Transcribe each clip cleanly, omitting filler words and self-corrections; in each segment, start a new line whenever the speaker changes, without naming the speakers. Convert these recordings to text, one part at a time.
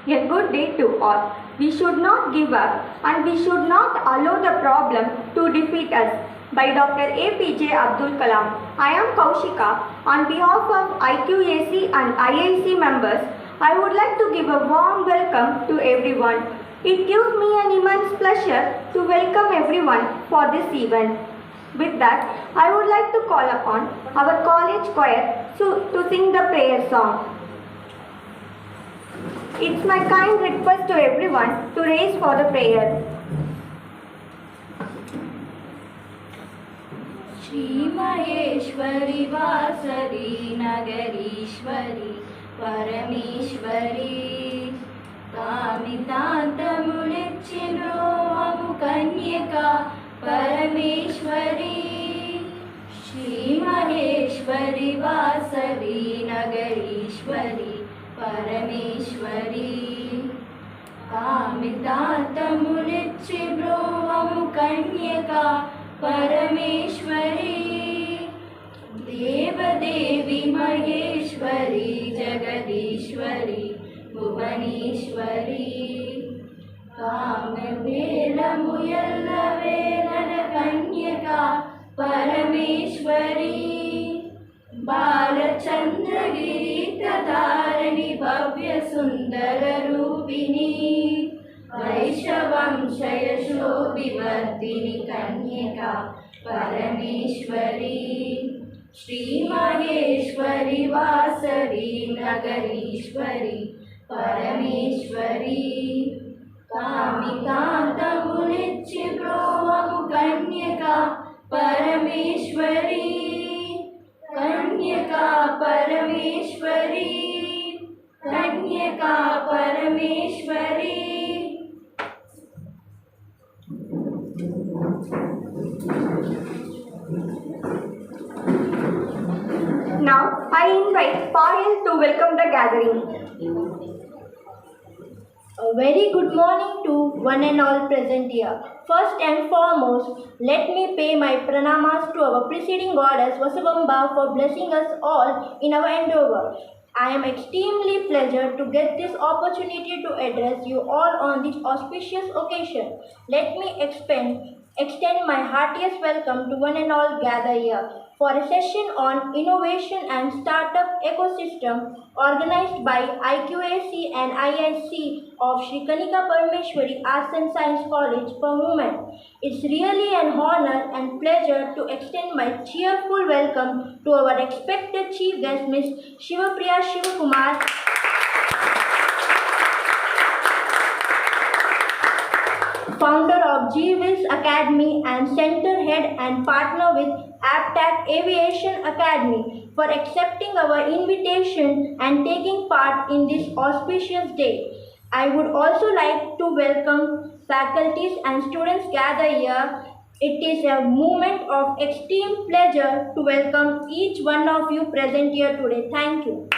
A good day to all. We should not give up and we should not allow the problem to defeat us. By Dr. APJ Abdul Kalam. I am Kaushika. On behalf of IQAC and IIC members, I would like to give a warm welcome to everyone. It gives me an immense pleasure to welcome everyone for this event. With that, I would like to call upon our college choir to sing the prayer song. It's my kind request to everyone to raise for the prayer.
Shri Maheshwari Vasari Nagarishwari Parameshwari Kamitantamulichindrovamu Kanyaka Parameshwari Shri Maheshwari Vasari Nagarishwari Parameshwari Kamitantamulichindrovamu Kanyaka Parameshwari Devadevi Maheshwari Jagadishwari Bhuvaneshwari Kamavela Muyalla Velana Kanyaka Parameshwari Balachandragiri Tadarani Bhavya Sundara Rupini Vaishavamshaya Shobhivardhini Kanyaka Parameshwari Shri Maheshwari Vasari Nagarishwari Parameshwari Kamitantamulichindrovamu Kanyaka Parameshwari Kanyaka Parameshwari Kanyaka Parameshwari.
Now, I invite Payal to welcome the gathering.
A very good morning to one and all present here. First and foremost, let me pay my pranamas to our preceding goddess Vasavamba for blessing us all in our endeavor. I am extremely pleased to get this opportunity to address you all on this auspicious occasion. Let me extend my heartiest welcome to one and all gathered here for a session on innovation and startup ecosystem organized by IQAC and IIC of Shri Kanika Parameshwari Arts and Science College for Women. It's really an honor and pleasure to extend my cheerful welcome to our expected chief guest, Ms. Shivapriya Shivakumar, founder of GWIS Academy and center head and partner with APTAC Aviation Academy, for accepting our invitation and taking part in this auspicious day. I would also like to welcome faculties and students gathered here. It is a moment of extreme pleasure to welcome each one of you present here today. Thank you.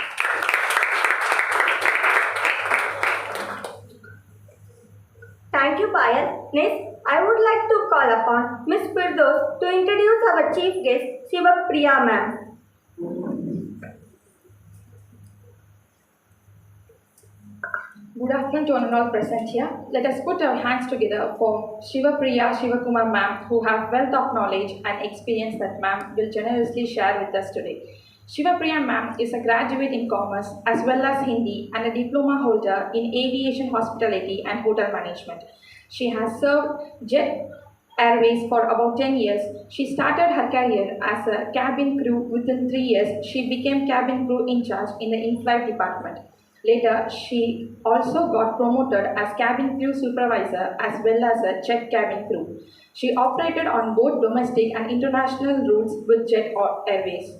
Thank you, Payal. Next, I would like to call upon Ms. Firdaus to introduce our chief guest, Shivapriya ma'am.
Good afternoon to one and all present here. Let us put our hands together for Shivapriya Shivakumar ma'am, who have wealth of knowledge and experience that ma'am will generously share with us today. Shivapriya ma'am is a graduate in commerce as well as Hindi and a diploma holder in aviation hospitality and hotel management. She has served Jet Airways for about 10 years. She started her career as a cabin crew. Within 3 years, she became cabin crew in charge in the in-flight department. Later, she also got promoted as cabin crew supervisor as well as a jet cabin crew. She operated on both domestic and international routes with Jet Airways.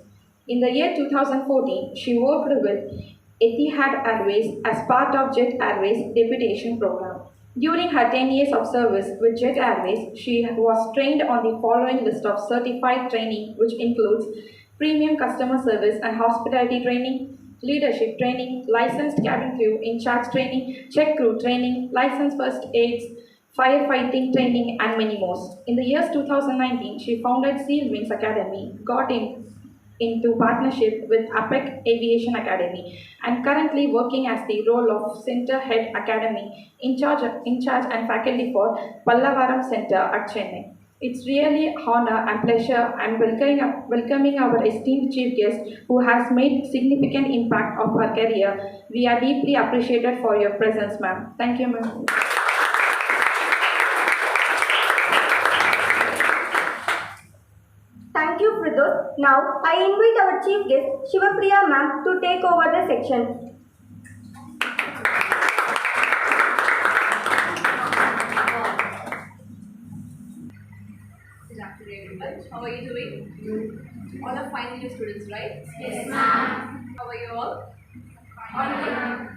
In the year 2014, she worked with Etihad Airways as part of Jet Airways deputation program. During her 10 years of service with Jet Airways, she was trained on the following list of certified training, which includes premium customer service and hospitality training, leadership training, licensed cabin crew in charge training, check crew training, licensed first aids, firefighting training, and many more. In the years 2019, she founded SEAL Wings Academy, got in into partnership with APEC Aviation Academy and currently working as the role of Center Head Academy in charge and faculty for Pallavaram Center at Chennai. It's really honor and pleasure and welcoming our esteemed chief guest who has made significant impact of her career. We are deeply appreciated for your presence, ma'am. Thank you, ma'am.
Thank you, Pridot. Now, I invite our chief guest, Shivapriya ma'am, to take over the section.
Good afternoon, everyone. How are you doing? All are final year students, right? Yes, ma'am. How are you all? Fine.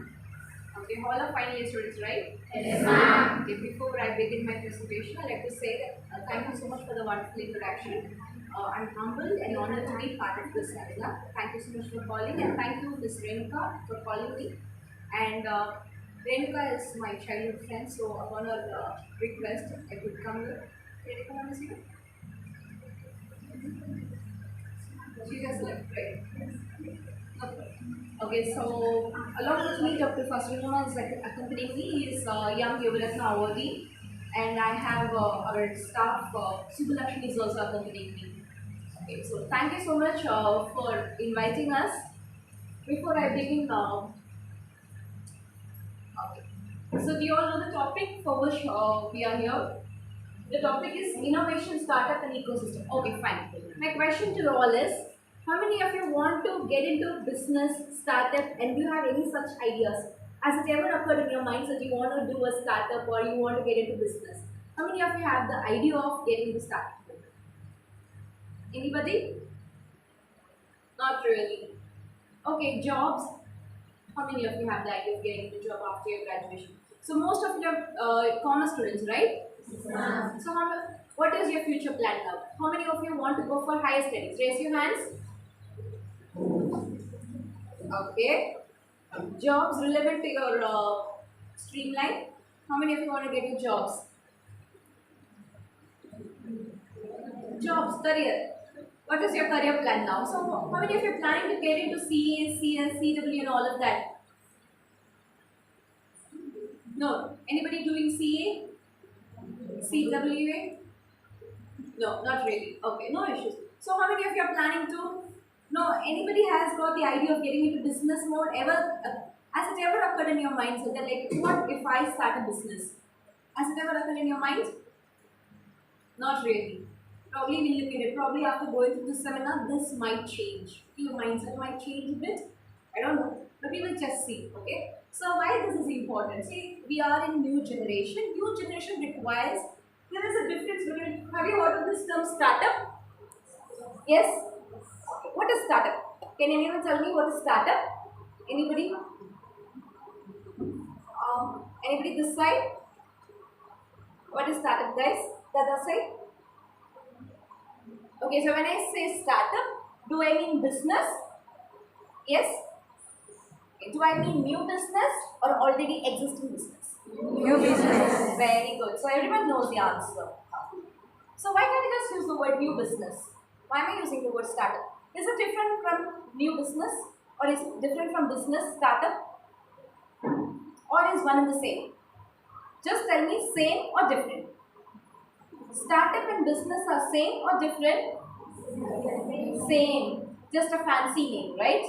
Okay, all are final year students, right? Yes, ma'am. Okay, before I begin my presentation, I'd like to say that thank you so much for the wonderful introduction. I'm humbled and honored to be part of this webinar. Thank you so much for calling, and thank you, Ms. Renuka, for calling me. And Renuka is my childhood friend, so upon her request, I could come here. Renuka, ma'am is here. She just left, right? Okay. Okay, so along with me, Dr. Fasrina is accompanying me. He is young Yogaratna awardee, and I have our staff, Subhalakshmi is also accompanying me. Okay, so thank you so much for inviting us. Before I begin, okay. So do you all know the topic for which we are here? The topic is innovation, startup and ecosystem. Okay, fine. My question to you all is, how many of you want to get into business, startup, and do you have any such ideas? Has it ever occurred in your minds that you want to do a startup or you want to get into business? How many of you have the idea of getting into startup? Anybody? Not really. Okay, jobs. How many of you have the idea of getting into job after your graduation? So most of you are commerce students, right? So what is your future plan now? How many of you want to go for higher studies? Raise your hands. Okay. Jobs relevant to your streamline. How many of you want to get your jobs? Jobs, career. What is your career plan now? So how many of you are planning to get into CA, CS, CW and all of that? No. Anybody doing CA? CWA? No, not really. Okay, no issues. So how many of you are planning to? No, anybody has got the idea of getting into business mode ever? Has it ever occurred in your mind? So that like, what if I start a business? Has it ever occurred in your mind? Not really. Probably we'll look at it. Probably after going through this seminar, this might change. Your mindset might change a bit. I don't know. But we will just see. Okay. So why this is important? See, we are in new generation. New generation requires, there is a difference between, have you heard of this term startup? Yes? Okay. What is startup? Can anyone tell me what is startup? Anybody? Anybody this side? What is startup, guys? The other side? Okay, so when I say startup, do I mean business? Yes? Do I mean new business or already existing business?
New business.
Very good. So everyone knows the answer. So why can't I just use the word new business? Why am I using the word startup? Is it different from new business or is it different from business startup? Or is one and the same? Just tell me same or different. Startup and business are same or different? Same. Just a fancy name, right?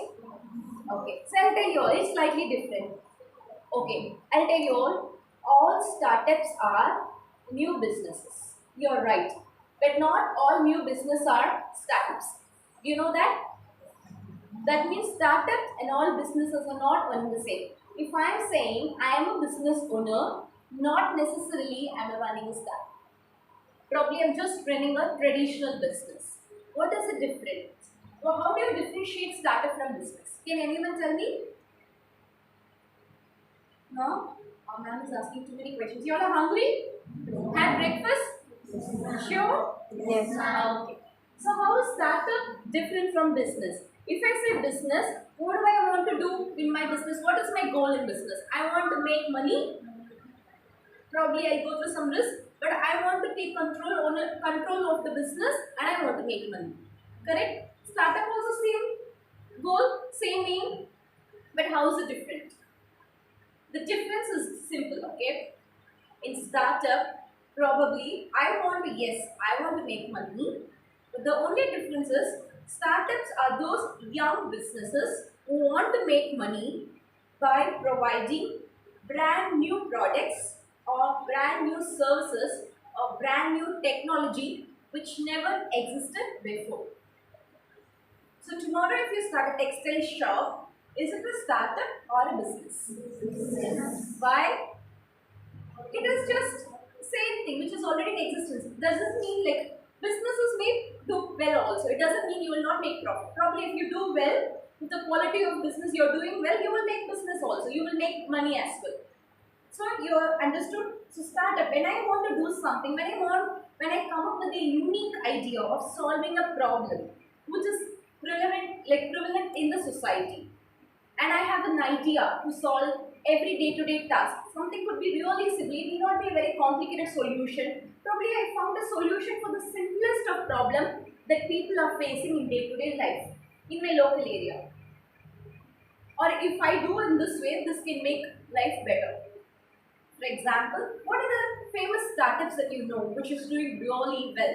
Okay. So I'll tell you all, it's slightly different. Okay. I'll tell you all startups are new businesses. You're right. But not all new business are startups. Do you know that? That means startups and all businesses are not one and the same. If I am saying I am a business owner, not necessarily I am running a startup. Probably I'm just running a traditional business. What is the difference? So how do you differentiate startup from business? Can anyone tell me? No? Our ma'am is asking too many questions. You all are hungry? Had breakfast? Sure?
Yes.
Okay. So how is startup different from business? If I say business, what do I want to do in my business? What is my goal in business? I want to make money. Probably I go through some risk, but I want to take control of the business and I want to make money. Correct? Startup also same goal, same aim, but how is it different? The difference is simple, okay? In startup, probably I want to make money, but the only difference is startups are those young businesses who want to make money by providing brand new products or brand new services or brand new technology which never existed before. So tomorrow if you start a textile shop, is it a startup or a business? Why? It is just same thing which is already in existence. Doesn't mean like businesses may do well also. It doesn't mean you will not make profit. Probably if you do well, with the quality of business you're doing well, you will make business also. You will make money as well. So you understood. So startup. When I want to do something, when I come up with a unique idea of solving a problem which is prevalent in the society, and I have an idea to solve every day-to-day task. Something could be really simple, it may not be a very complicated solution. Probably I found a solution for the simplest of problem that people are facing in day-to-day life in my local area. Or if I do in this way, this can make life better. For example, what are the famous startups that you know which is doing really well?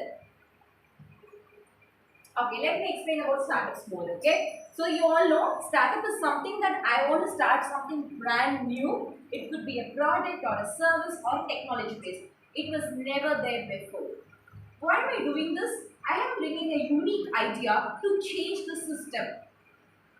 Okay, let me explain about startups more, okay? So you all know startup is something that I want to start something brand new. It could be a product or a service or technology based. It was never there before. Why am I doing this? I am bringing a unique idea to change the system.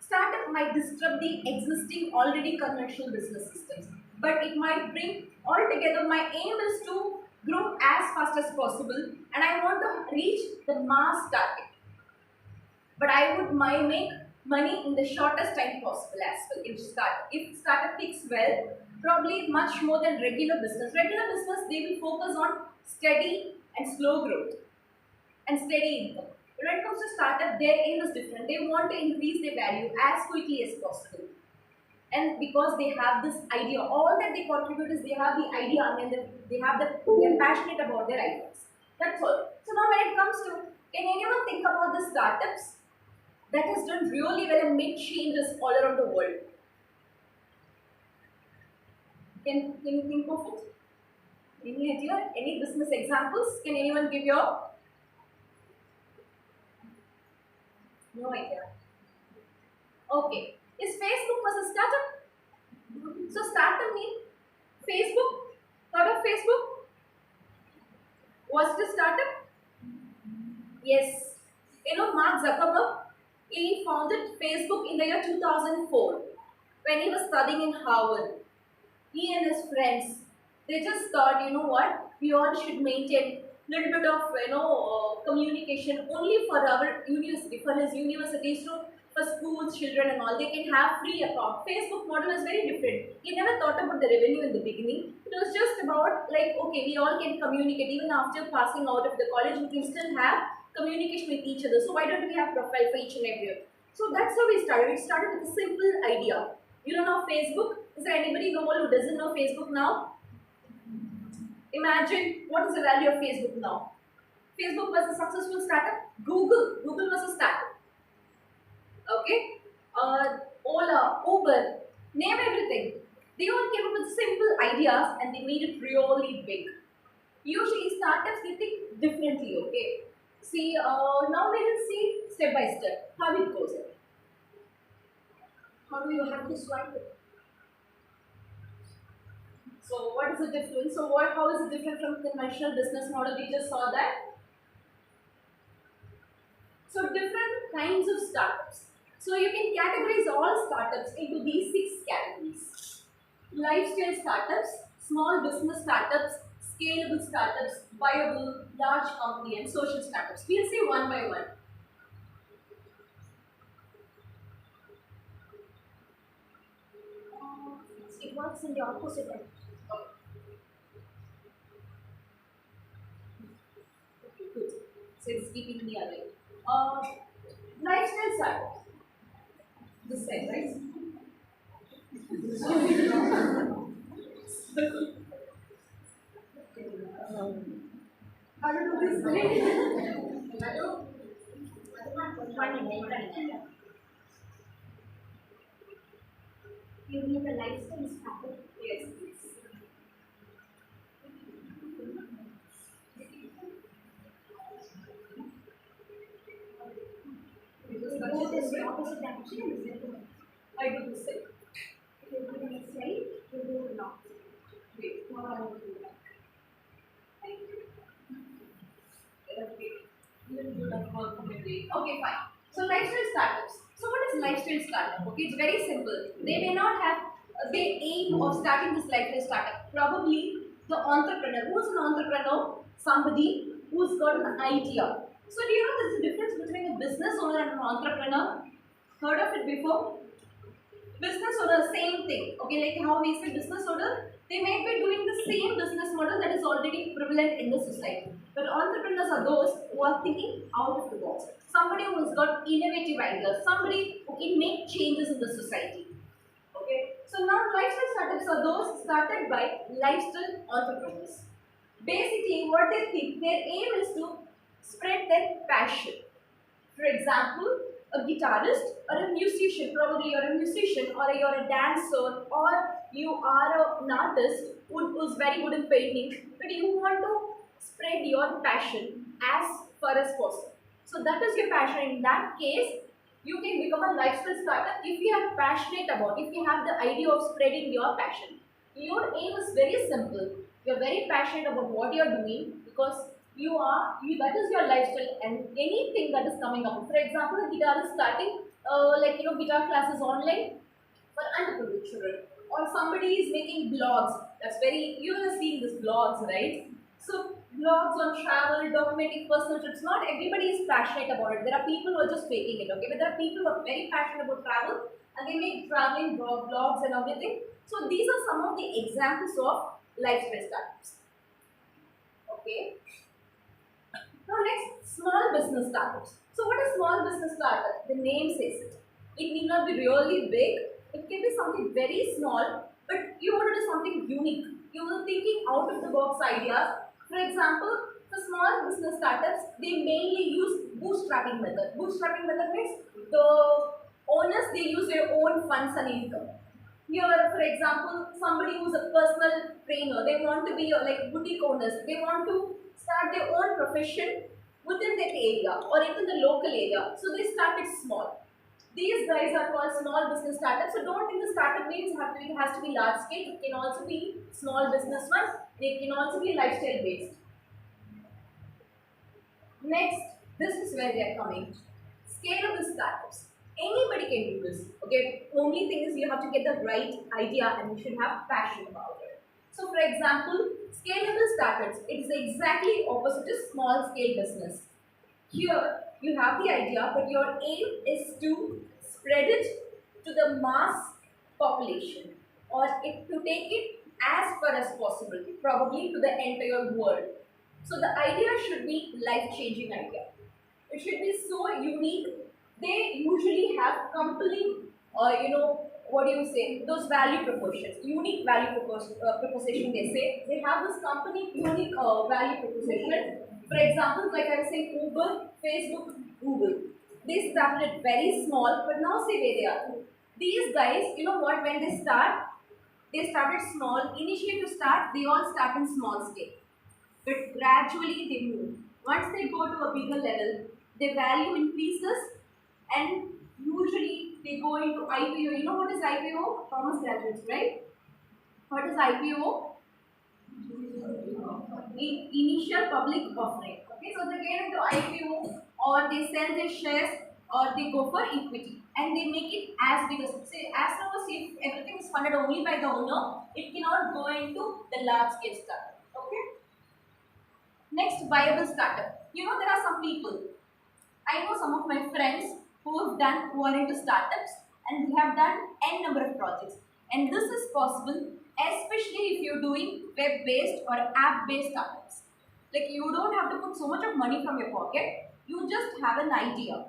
Startup might disrupt the existing already conventional business systems, but it might bring altogether. My aim is to grow as fast as possible and I want to reach the mass target. But I would make money in the shortest time possible as well. If startup picks well, probably much more than regular business. Regular business, they will focus on steady and slow growth and steady income. But when it comes to startup, their aim is different. They want to increase their value as quickly as possible. And because they have this idea, all that they contribute is they have the idea and they're passionate about their ideas. That's all. So now when it comes to, can anyone think about the startups that has done really well and made changes all around the world? Can you think of it? Any idea? Any business examples? Can anyone give your? No idea. Okay. Is Facebook was a startup? So startup means Facebook. Thought of Facebook? Was it a startup? Yes. You know Mark Zuckerberg? He founded Facebook in the year 2004 when he was studying in Harvard. He and his friends, they just thought, you know what, we all should maintain little bit of communication only for our university, for his universities, for schools, children and all. They can have free account. Facebook model is very different. He never thought about the revenue in the beginning. It was just about like, okay, we all can communicate even after passing out of the college. We can still have communication with each other. So why don't we have profile for each and every? So that's how we started. We started with a simple idea. You don't know Facebook? Is there anybody in the world who doesn't know Facebook now? Imagine what is the value of Facebook now. Facebook was a successful startup. Google was a startup. Okay? Ola, Uber, name everything. They all came up with simple ideas and they made it really big. Usually startups, they think differently, okay? See, now we will see step by step how it goes. How do you have to swipe it? So what is the difference? So how is it different from conventional business model? We just saw that. So different kinds of startups. So you can categorize all startups into these 6 categories. Lifestyle startups, small business startups, scalable startups, viable, large company and social startups. We'll see one by one. It works in the opposite end. Okay, good. So it's keeping me awake. Lifestyle startup. This side, right? How to do this? You need a lifestyle startup. Yes, please. Both is the opposite direction and the same. I do the same. If you do the next slide, you do not. Wait, what I want to do that. Thank you. Okay. Okay, fine. So lifestyle startups. So what is lifestyle startup? Okay, it's very simple. They may not have the aim of starting this lifestyle startup. Probably the entrepreneur. Who's an entrepreneur? Somebody who's got an idea. So do you know there's a difference between a business owner and an entrepreneur? Heard of it before? Business owner, same thing. Okay, like how we say business owner, they may be doing the same business model that is already prevalent in the society. But entrepreneurs are those who are thinking out of the box. Somebody who has got innovative ideas, somebody who can make changes in the society. Okay, so now lifestyle startups are those started by lifestyle entrepreneurs. Basically, what they think, their aim is to spread their passion. For example, a guitarist or a musician, probably you're a musician or you're a dancer or you are an artist who's very good in painting, but you want to spread your passion as far as possible. So that is your passion. In that case, you can become a lifestyle startup if you are passionate about, if you have the idea of spreading your passion. Your aim is very simple. You're very passionate about what you're doing because that is your lifestyle and anything that is coming up. For example, a guitar is starting guitar classes online for underprivileged children, or somebody is making blogs. That's very, you have seen these blogs, right? So blogs on travel, documenting personal trips. Not everybody is passionate about it. There are people who are just faking it, okay? But there are people who are very passionate about travel and they make traveling blogs and everything. So these are some of the examples of lifestyle startups. Okay. Now next, small business startups. So what is small business startup? The name says it. It need not be really big. It can be something very small, but you want to do something unique. You are thinking out of the box ideas. For example, for small business startups, they mainly use bootstrapping method. Bootstrapping method means the owners, they use their own funds and income. Here, for example, somebody who's a personal trainer, they want to be like boutique owners. They want to start their own profession within that area or even the local area. So they started small. These guys are called small business startups. So don't think the startup means it has to be large scale. It can also be small business ones. It can also be lifestyle based. Next, this is where they are coming. Scalable startups. Anybody can do this. Okay. Only thing is you have to get the right idea and you should have passion about it. So for example, scalable startups, it is exactly opposite to small scale business. Here you have the idea, but your aim is to spread it to the mass population or to take it as far as possible, probably to the entire world. So the idea should be life-changing idea. It should be so unique. They usually have compelling, what do you say, those value propositions, unique value proposition they say. They have this company unique value proposition. For example, like I say, Uber, Facebook, Google. They started very small, but now see where they are. These guys, you know what, when they started small. Initially to start, they all start in small scale. But gradually they move. Once they go to a bigger level, their value increases and usually they go into IPO. You know what is IPO? Commerce graduates, right? What is IPO? Initial public offering. Okay, so they get into IPO or they sell their shares or they go for equity and they make it as big as, say, as long as if everything is funded only by the owner, it cannot go into the large scale startup. Okay. Next, viable startup. You know, there are some people. I know some of my friends who are into startups and they have done n number of projects. And this is possible, especially if you're doing web-based or app-based startups. Like you don't have to put so much of money from your pocket. You just have an idea.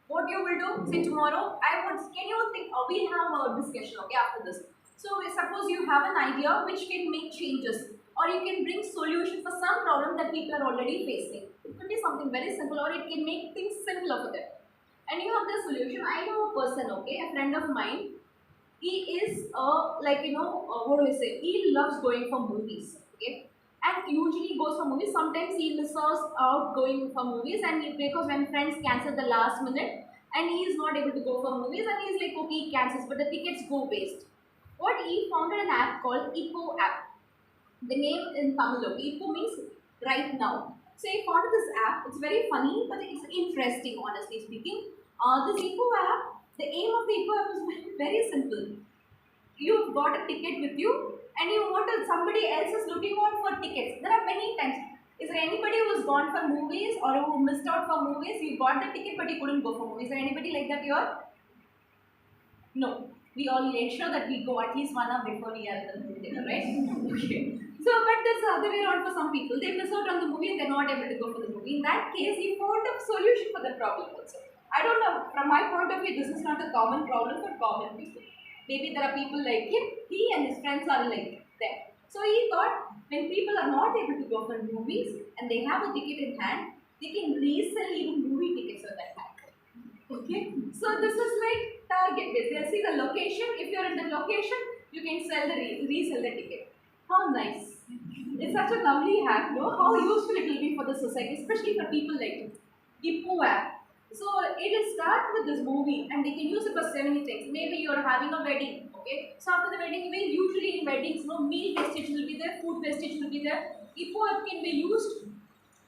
What you will do, say tomorrow, can you think, we'll have a discussion, okay, after this. So suppose you have an idea which can make changes or you can bring solution for some problem that people are already facing. It could be something very simple, or it can make things simpler for them. And you have the solution. I know a person, okay, a friend of mine. He is like what do I say? He loves going for movies, okay, and usually goes for movies. Sometimes he misses out going for movies, and because when friends cancel the last minute, and he is not able to go for movies, and he's like, okay, he cancels, but the tickets go waste. What he founded an app called Eco app. The name in Tamil, okay, Eco means right now. So he founded this app. It's very funny, but it's interesting, honestly speaking. This Eco app, the aim of the Eco app is very simple. You got a ticket with you, and you want to, somebody else is looking out for tickets. There are many times. Is there anybody who has gone for movies or who missed out for movies? You got the ticket, but you couldn't go for movies. Is there anybody like that here? No. We all ensure that we go at least 1 hour before we are in the movie theater, right? Okay. So, but that's the other way around for some people. They miss out on the movie and they're not able to go for the movie. In that case, he found a solution for the problem also. I don't know. From my point of view, this is not a common problem for common people. Maybe there are people like him. He and his friends are like them. So he thought when people are not able to go for movies and they have a ticket in hand, they can resell even movie tickets on that hand. Okay, so this is like target based. They'll see the location. If you're in the location, you can sell the resell the ticket. How nice! It's such a lovely hack, no? How useful it will be for the society, especially for people like Hippo app. So it will start with this movie, and they can use it for so many things. Maybe you're having a wedding, okay? So after the wedding, usually in weddings, no meal wastage will be there, food wastage will be there. Hippo app can be used.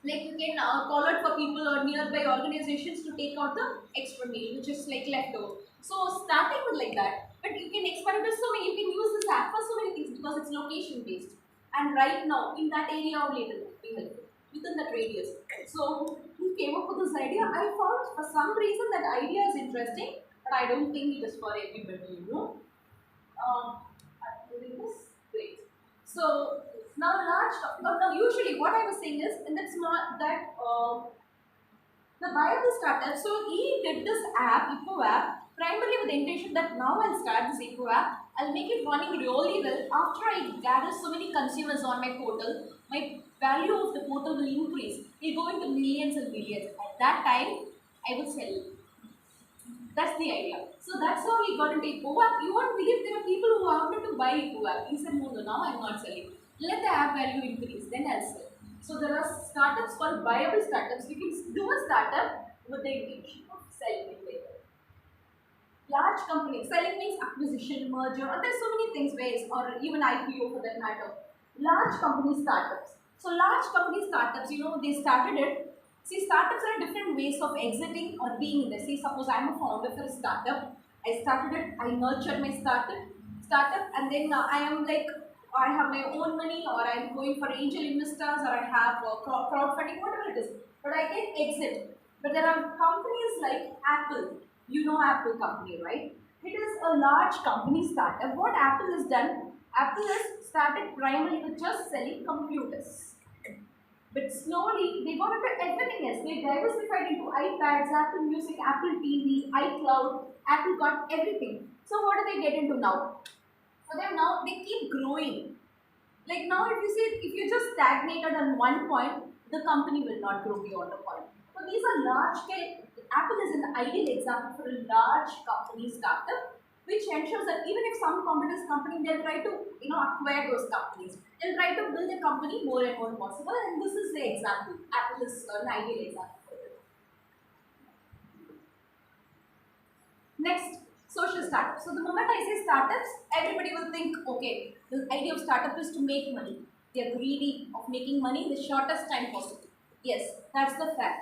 Like you can call out for people or nearby organizations to take out the extra meal, which is like leftover. So starting with like that, but you can expand it so many. You can use this app for so many things because it's location based. And right now in that area only it will be helpful within that radius. So he came up with this idea. I found for some reason that idea is interesting, but I don't think it is for everybody. I'm doing this great. So now now usually what I was saying is, and that's not that the viable startup. So he did this app, Eco app, primarily with the intention that now I'll start this Eco app. I'll make it running really well. After I gather so many consumers on my portal, my value of the portal will increase. It'll go into millions and millions. At that time, I will sell it. That's the idea. So that's how we got into Eco app. You won't believe there were people who wanted to buy Eco app. He said, no, now I'm not selling. Let the app value increase, then I'll sell. So there are startups called viable startups. You can do a startup with the intention of selling it later. Large companies, selling means acquisition, merger, or there's so many things ways, or even IPO for that matter. Large company startups. So large company startups, they started it. See, startups are different ways of exiting or being in there. See, suppose I'm a founder for a startup. I started it, I nurtured my startup, and then I am like, I have my own money, or I'm going for angel investors, or I have crowdfunding, whatever it is. But I can exit. But there are companies like Apple. You know Apple company, right? It is a large company startup. What Apple has done, Apple has started primarily with just selling computers. But slowly, they got into everything else. They diversified into iPads, Apple Music, Apple TV, iCloud. Apple got everything. So what do they get into now? For them now, they keep growing. Like now, if you just stagnated on one point, the company will not grow beyond a point. So these are large scale. Apple is an ideal example for a large company startup, which ensures that even if some competitors company, they'll try to acquire those companies. They'll try to build a company more and more possible. And this is the example. Apple is an ideal example for it. Next. Social startups. So the moment I say startups, everybody will think, okay, the idea of startup is to make money. They are greedy of making money in the shortest time possible. Yes, that's the fact.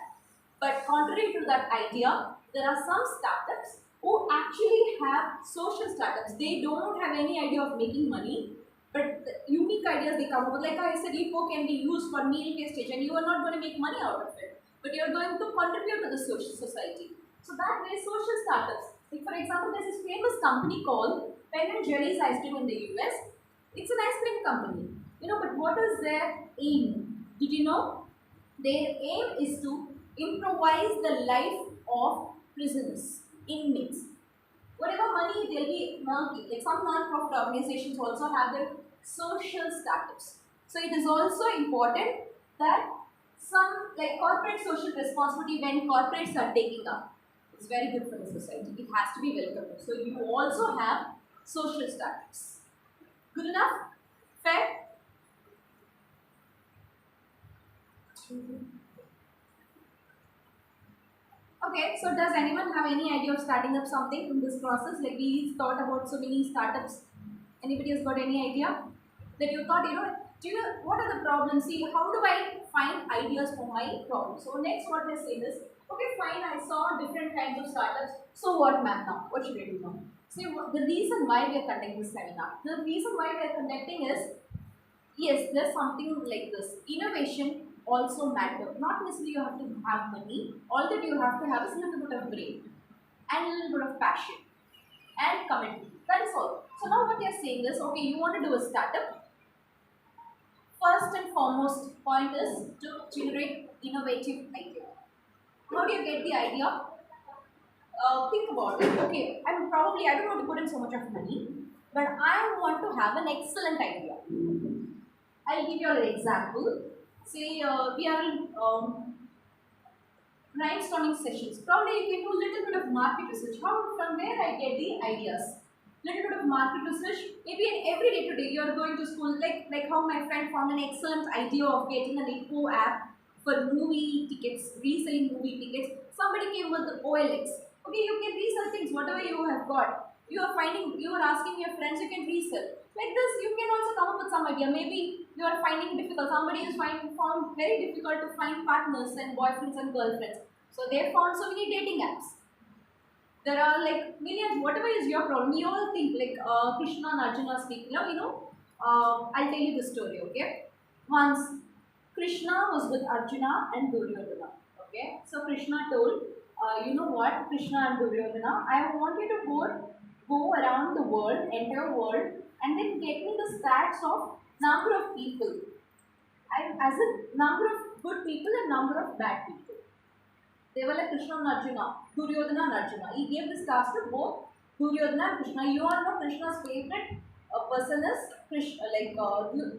But contrary to that idea, there are some startups who actually have social startups. They don't have any idea of making money, but the unique ideas they come up with. Like I said, Eco can be used for meal wastage, and you are not going to make money out of it, but you are going to contribute to the social society. So that way, social startups. Like for example, there's this famous company called Ben & Jerry's Ice Cream in the US. It's an ice cream company. But what is their aim? Did you know? Their aim is to improvise the life of prisoners, inmates. Whatever money they'll be making, like some non-profit organizations also have their social startups. So it is also important that some like corporate social responsibility when corporates are taking up. It's very good for the society. It has to be welcomed. So you also have social startups. Good enough? Fair? Okay, so does anyone have any idea of starting up something in this process? Like we thought about so many startups. Anybody has got any idea? That you thought, do you know what are the problems? See, how do I find ideas for my problem? So next what we're saying is, okay fine, I saw different kinds of startups. So what ma'am now? What should I do now? See, the reason why we are conducting this seminar, the reason why we are conducting is, yes, there's something like this. Innovation also matter. Not necessarily you have to have money. All that you have to have is a little bit of brain and a little bit of passion and commitment. That is all. So now what you're saying is, okay, you want to do a startup. First and foremost point is to generate innovative idea. How do you get the idea? Think about it. Okay, I don't want to put in so much of money, but I want to have an excellent idea. I'll give you an example. Say we are in brainstorming sessions. Probably you can do a little bit of market research. How from where I get the ideas? Little bit of market research. Maybe in every day today you are going to school, like how my friend found an excellent idea of getting an Eco app for movie tickets, reselling movie tickets. Somebody came with the OLX. Okay, you can resell things, whatever you have got. You are asking your friends, you can resell. Like this, you can also come up with some idea. Maybe you are finding it difficult. Somebody is found very difficult to find partners and boyfriends and girlfriends. So they found so many dating apps. There are like millions, whatever is your problem. You all think like Krishna and Arjuna speaking. I'll tell you the story, okay? Once Krishna was with Arjuna and Duryodhana. Okay, so Krishna told, you know what, Krishna and Duryodhana, I want you to go around the world, entire world, and then get me the stats of number of people. As a number of good people and number of bad people. They were like Krishna and Arjuna, Duryodhana and Arjuna. He gave this task to both Duryodhana and Krishna. You all know Krishna's favorite person is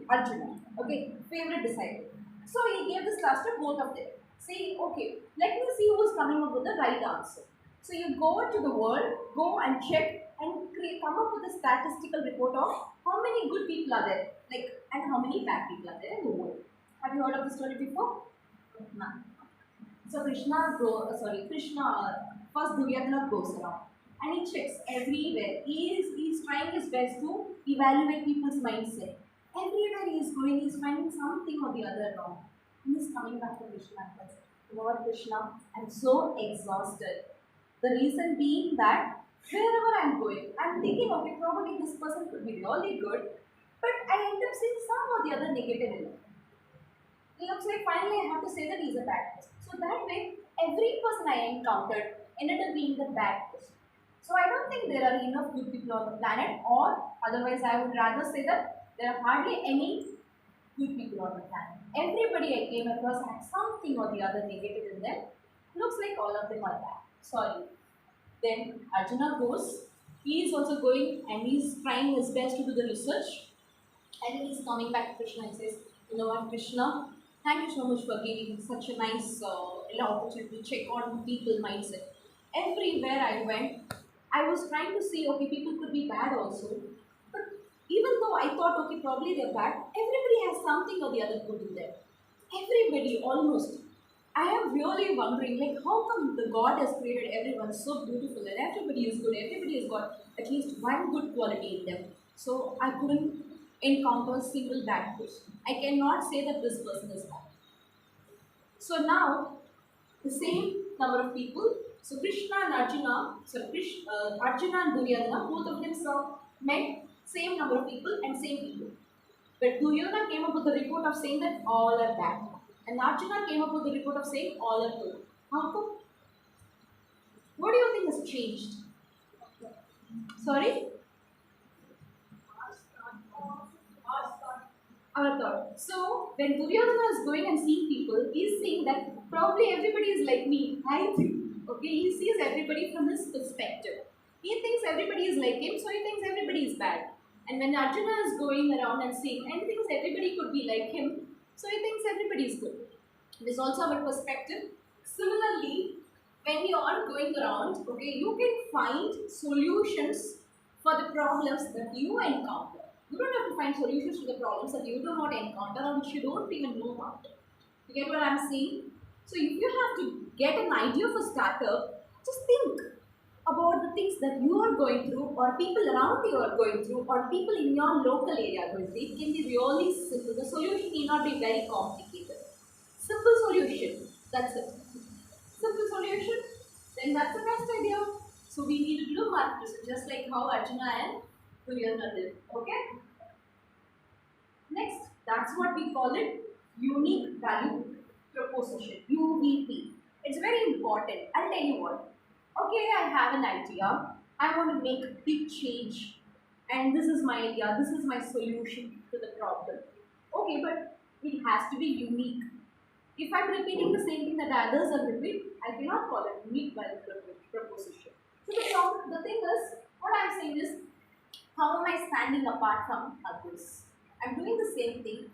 Arjuna. Okay, favorite disciple. So he gave this task to both of them. Say, okay, let me see who's coming up with the right answer. So you go to the world, go and check and come up with a statistical report of how many good people are there, and how many bad people are there in the world. Have you heard of the story before? No. So Krishna first Duryodhana goes around and he checks everywhere. He's trying his best to evaluate people's mindset. Everywhere he's going, he's finding something or the other wrong. And he's coming back to Krishna and says, you know what, Krishna, I'm so exhausted. The reason being that wherever I'm going, I'm thinking, okay, probably this person could be really good, but I end up seeing some or the other negative in it. It looks like finally I have to say that he's a bad person. So that way, every person I encountered ended up being the bad person. So I don't think there are enough good people on the planet, or otherwise I would rather say that there are hardly any good people on the planet. Everybody I came across had something or the other negative in them. Looks like all of them are bad. Sorry. Then Arjuna goes. He is also going and he's trying his best to do the research. And then he's coming back to Krishna and says, you know what, Krishna, thank you so much for giving such a nice opportunity to check on people's mindset. Everywhere I went, I was trying to see, okay, people could be bad also. But even though I thought, okay, probably they're bad, everybody has something or the other good in them. Everybody, almost. I am really wondering, like, how come the God has created everyone so beautiful and everybody is good, everybody has got at least one good quality in them. So I couldn't encounter a single bad person. I cannot say that this person is bad. So now, the same number of people, so Krishna and Arjuna, Arjuna and Duryodhana, both of them met same number of people and same people. But Duryodhana came up with a report of saying that all are bad. And Arjuna came up with a report of saying all are good. How come? What do you think has changed? Sorry? Our thought. So, when Duryodhana is going and seeing people, he is saying that probably everybody is like me. I think. Okay, he sees everybody from his perspective. He thinks everybody is like him, so he thinks everybody is bad. And when Arjuna is going around and seeing, and he thinks everybody could be like him, so he thinks everybody is good. It is also our perspective. Similarly, when you are going around, okay, you can find solutions for the problems that you encounter. You don't have to find solutions to the problems that you do not encounter or which you don't even know about. You get what I'm saying? So if you have to get an idea of a startup, just think about the things that you are going through or people around you are going through or people in your local area are going through. It can be really simple. The solution need not be very complicated. Simple solution. That's it. Simple solution. Then that's the best idea. So we need to do market research just like how Arjuna and Duryodhana did. Okay? Next, that's what we call it unique value proposition, UVP. It's very important. I'll tell you what. Okay, I have an idea. I want to make a big change, and this is my idea. This is my solution to the problem. Okay, but it has to be unique. If I'm repeating the same thing that others are repeating, I cannot call it unique value proposition. So the thing is, what I'm saying is, how am I standing apart from others? I'm doing the same thing.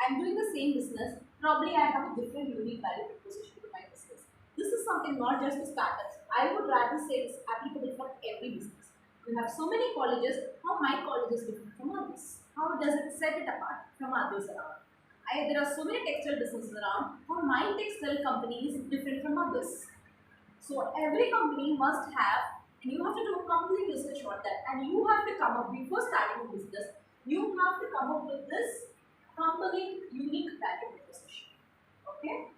I'm doing the same business. Probably I have a different unique value proposition to my business. This is something not just for startups. I would rather say it's applicable for every business. You have so many colleges. How my college is different from others? How does it set it apart from others around? There are so many textile businesses around. How my textile company is different from others? So every company must have, and you have to do a complete research on that. And you have to come up before starting a business. You have to come up with this complete unique value proposition. Okay.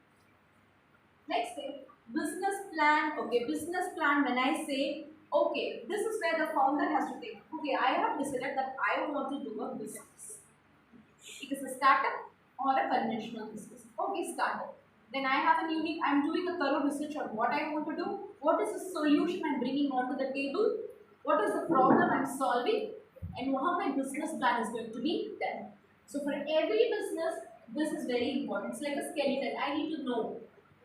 Next thing, business plan. Okay, business plan. When I say, okay, this is where the founder has to think. Okay, I have decided that I want to do a business. It is a startup or a conventional business. Okay, startup. Then I have a unique. I'm doing a thorough research on what I want to do. What is the solution I'm bringing onto the table? What is the problem I'm solving? And how my business plan is going to be done. So for every business, this is very important. It's like a skeleton. I need to know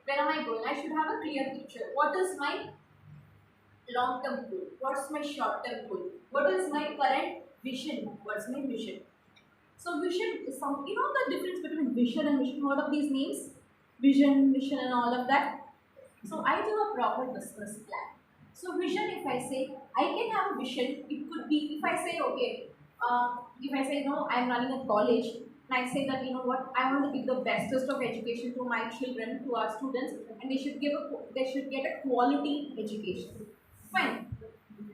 where am I going. I should have a clear picture. What is my long-term goal? What's my short-term goal? What is my current vision? What's my mission? So vision is some, you know the difference between vision and mission. What are these names? Vision, mission and all of that. So I do a proper business plan. So vision, if I say, I can have a vision, it could be, if I say, okay, if I say, no, I'm running a college, and I say that, you know what, I want to give the bestest of education to my children, to our students, and they should get a quality education. Fine.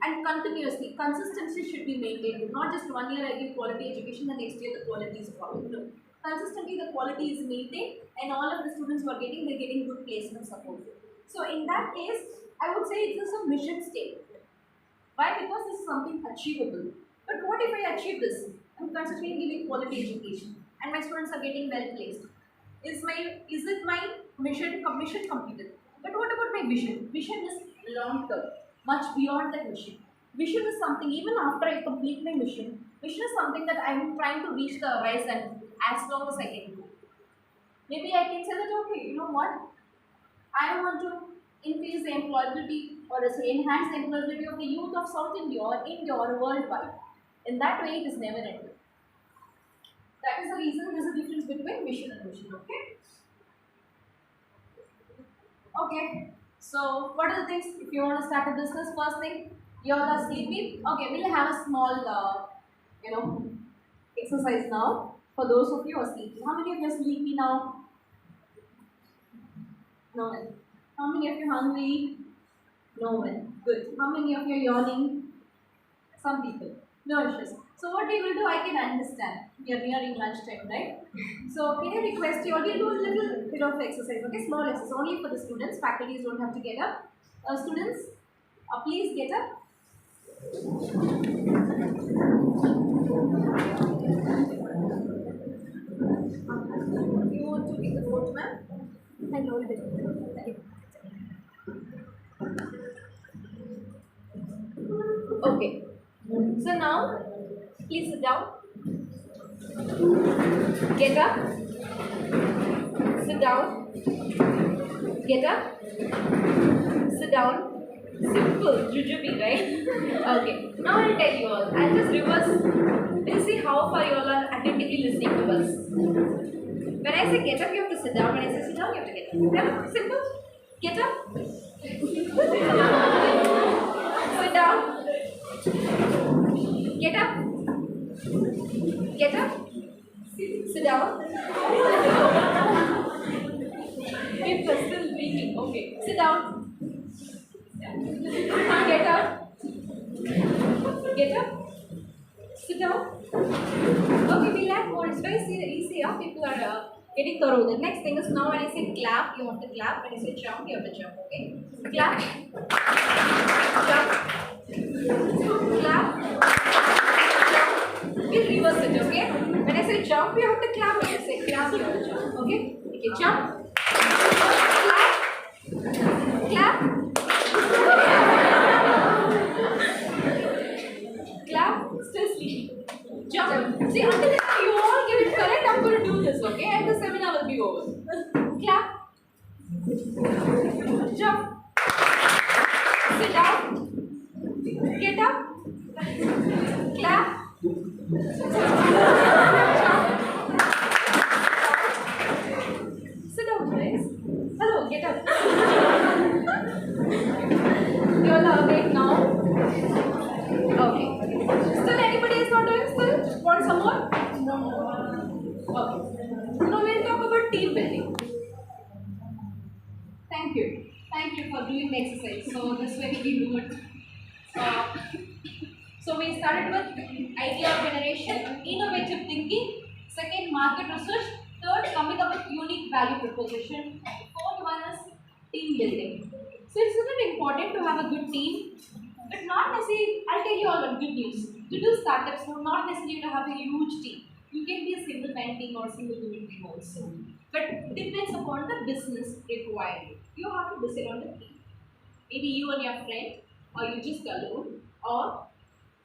And continuously, consistency should be maintained. Not just 1 year I give quality education, the next year the quality is falling. No. Consistently the quality is maintained, and all of the students who are getting, they're getting good placement support. So in that case, I would say it is a mission statement. Why? Because this is something achievable. But what if I achieve this? I'm consistently giving quality education and my students are getting well placed. Is it my mission completed? But what about my vision? Vision is long term, much beyond that mission. Vision is something, even after I complete my mission is something that I'm trying to reach the horizon as long as I can do. Maybe I can say that, okay, you know what? I want to increase the employability or enhance the employability of the youth of South India or India or worldwide. In that way, it is never ending. That is the reason there is a difference between mission and mission. Okay. Okay. So, what are the things if you want to start a business? First thing, you all are sleepy. Okay, we'll have a small, exercise now for those of you who are sleepy. How many of you are sleepy now? No one. How many of you are hungry? No one. Good. How many of you are yawning? Some people. No issues. So what we will do, I can understand. We are nearing lunchtime, right? So can I request you all, we'll do a little bit of exercise, okay? Small exercise, only for the students. Faculties don't have to get up. Students, please get up. You want to take the vote, ma'am? I know it. Okay. So now, please sit down. Get up. Sit down. Get up. Sit down. Simple, jujube, right? Okay, now I'll tell you all. I'll just reverse. We'll see how far you all are attentively listening to us. When I say get up, you have to sit down. When I say sit down, you have to get up. Yeah? Simple. Get up. Sit down. Get up. Get up. Sit down. People are still speaking. Okay. Sit down. Get up. Get up. Sit down. Okay, we'll add more. It's very easy. People are getting thorough. The next thing is now when I say clap, you have to clap. When I say jump, you have to jump. Okay? Clap. Jump. Clap. Jump. We'll reverse it. Okay? When I say jump, you have to clap. When I say clap, you have to jump. Okay? Okay, jump. Clap. Clap. Clap. Still sleeping. Jump. See, until you all get it correct, I'm going to do this, okay? And the seminar will be over. Clap. Jump. Sit down. Get up. Clap. Sit down, guys. Hello, get up. You all are awake now? Okay. Still anybody is not doing still? Want some more? No. Okay. Now we'll talk about team building. Thank you. Thank you for doing the exercise. So this way we do it. So we started with idea generation, innovative thinking. Second, market research. Third, coming up with unique value proposition. Fourth one is team building. So it's very important to have a good team. But not necessarily, I'll tell you all one good news. To do startups, you not necessarily to have a huge team. You can be a single man team or single woman team also. But it depends upon the business required. You have to decide on the team. Maybe you and your friend, or you just alone, or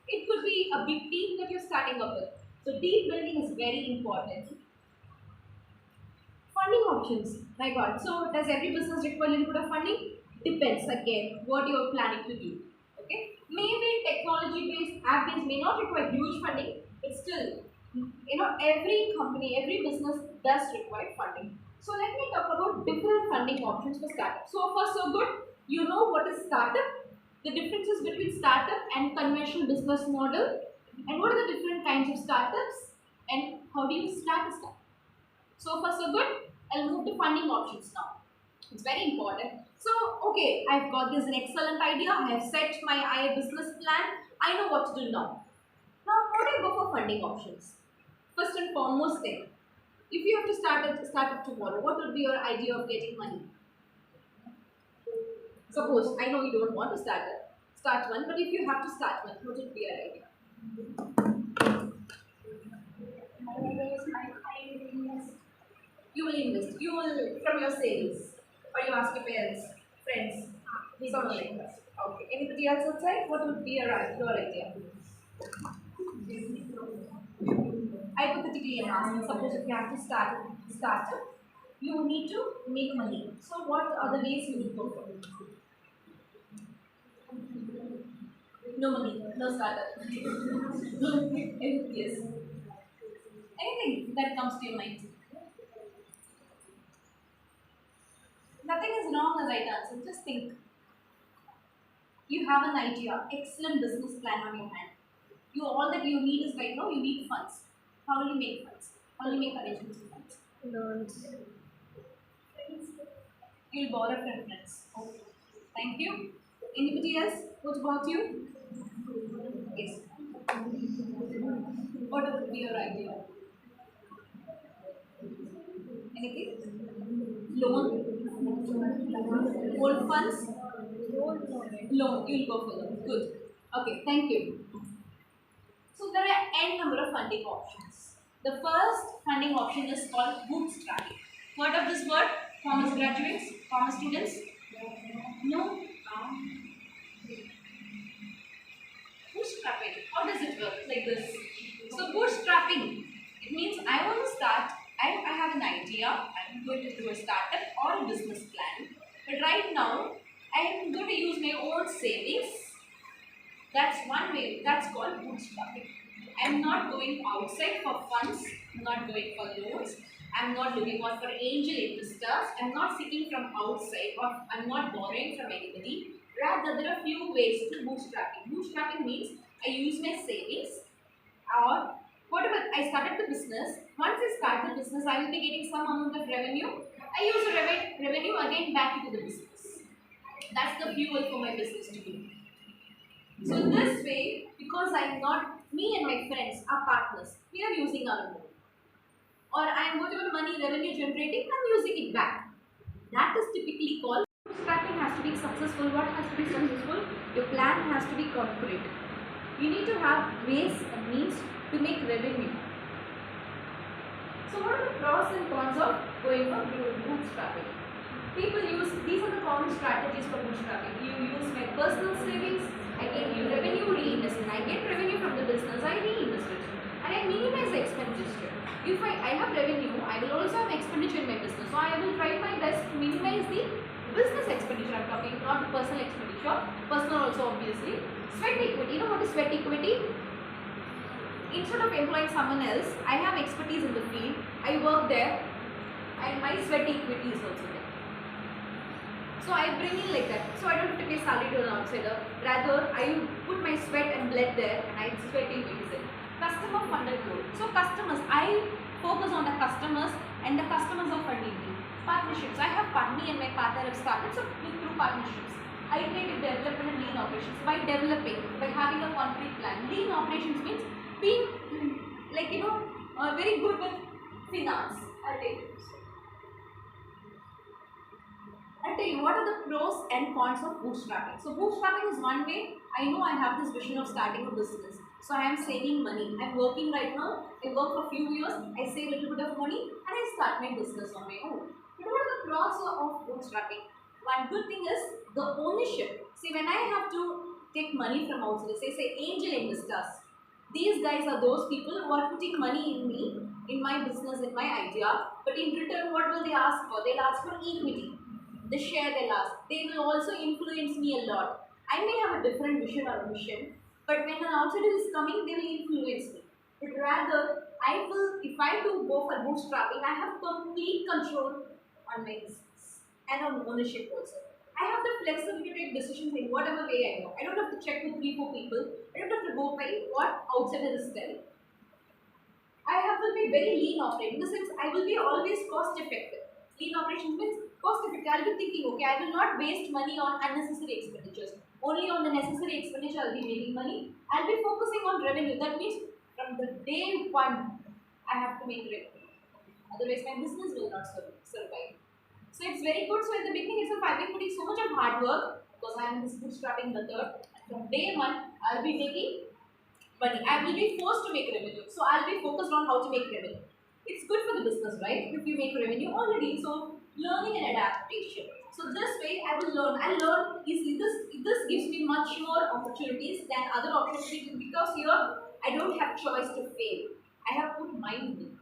it could be a big team that you're starting up with. So team building is very important. Funding options. My God. So does every business require a little bit of funding? Depends again what you're planning to do. Okay, maybe technology-based, app-based may not require huge funding, but still, every company, every business does require funding. So let me talk about different funding options for startups. So far, so good. You know what is startup, the differences between startup and conventional business model, and what are the different kinds of startups, and how do you start a startup. So far, so good. I'll move to funding options now. It's very important. So, okay, I've got this an excellent idea. I have set my business plan. I know what to do now. Now, how do I go for funding options? First and foremost thing, if you have to start it tomorrow, what would be your idea of getting money? Suppose, I know you don't want to start one, but if you have to start one, what would be your idea? You will invest. You will from your savings, or you ask your parents, friends, someone like that. Okay. Anybody else outside? What would be your idea? Hypothetically, I'm asking. Suppose if you have to start up, you need to make money. So, what are the ways you would go for? No money, no startup. Yes. Anything that comes to your mind. Nothing is wrong as right answer. Just think. You have an idea, excellent business plan on your hand. All that you need is right now, you need funds. How will you make funds? How will you make arrangements for funds?
Loans.
You'll borrow from friends. Okay. Thank you. Anybody else? What about you? Yes. What would be your idea? Anything? Loan? Old funds? Loan. You'll go for loan. Good. Okay, thank you. So there are n number of funding options. The first funding option is called bootstrapping. Heard of this word? Commerce graduates? Commerce students? No? Bootstrapping. How does it work? Like this. So bootstrapping, it means I want to start, I have an idea, I'm going to do a startup or a business plan. But right now, I am going to use my own savings. That's one way. That's called bootstrapping. I'm not going outside for funds. I'm not going for loans. I'm not looking out for angel investors. I'm not seeking from outside, or I'm not borrowing from anybody. Rather, there are few ways to bootstrapping. Bootstrapping means I use my savings, or whatever. I started the business. Once I start the business, I will be getting some amount of revenue. I use the revenue again back into the business. That's the fuel for my business to do. So this way, because I'm not, me and my friends are partners, we are using our money. Or I'm whatever money revenue generating, I'm using it back. That is typically called bootstrapping. Has to be successful. What has to be successful? Your plan has to be concrete. You need to have ways and means to make revenue. So what are the pros and cons of going for bootstrapping? People use, these are the common strategies for bootstrapping. You use my personal savings, I get you revenue reinvestment. I get revenue from the business, I reinvest it. And I minimize the expenditure. If I have revenue, I will also have expenditure in my business. So I will try my best to minimize the business expenditure I'm talking, not the personal expenditure. Personal also obviously. Sweat equity. You know what is sweat equity? Instead of employing someone else, I have expertise in the field. I work there and my sweat equity is also there. So I bring in like that. So I don't have to pay salary to an outsider. Rather, I put my sweat and blood there and I sweat equity there. Customer funded growth. So customers, I focus on the customers and the customers are funding me. Partnerships. I have me and my partner have started through partnerships. Iterative development and lean operations. By developing, by having a concrete plan. Lean operations means being like very good with finance. I'll tell you what are the pros and cons of bootstrapping. So bootstrapping is one way. I know I have this vision of starting a business. So I am saving money. I'm working right now. I work for a few years. I save a little bit of money and I start my business on my own. But what are the pros of bootstrapping? One good thing is the ownership. See, when I have to take money from outside, say angel investors. These guys are those people who are putting money in me, in my business, in my idea. But in return, what will they ask for? They'll ask for equity. The share they'll ask. They will also influence me a lot. I may have a different vision or mission, but when an outsider is coming, they will influence me. But rather, if I do go for bootstrapping, I have complete control on my business and on ownership also. I have the flexibility to take decisions in whatever way I go. I don't have to check with 3-4 people. I don't have to go by what outsider is telling. I will be very lean operating. In the sense, I will be always cost effective. Lean operations means cost effective. I will be thinking, okay, I will not waste money on unnecessary expenditures. Only on the necessary expenditure I will be making money. I will be focusing on revenue. That means from the day one, I have to make revenue. Otherwise, my business will not survive. So it's very good. So in the beginning itself, I've been putting so much of hard work because I am in this bootstrapping method. And from day one, I'll be making money. I will be forced to make revenue. So I'll be focused on how to make revenue. It's good for the business, right? If you make revenue already. So learning and adaptation. So this way, I will learn. I learn easily. This gives me much more opportunities than other opportunities because here I don't have choice to fail. I have put mind in it.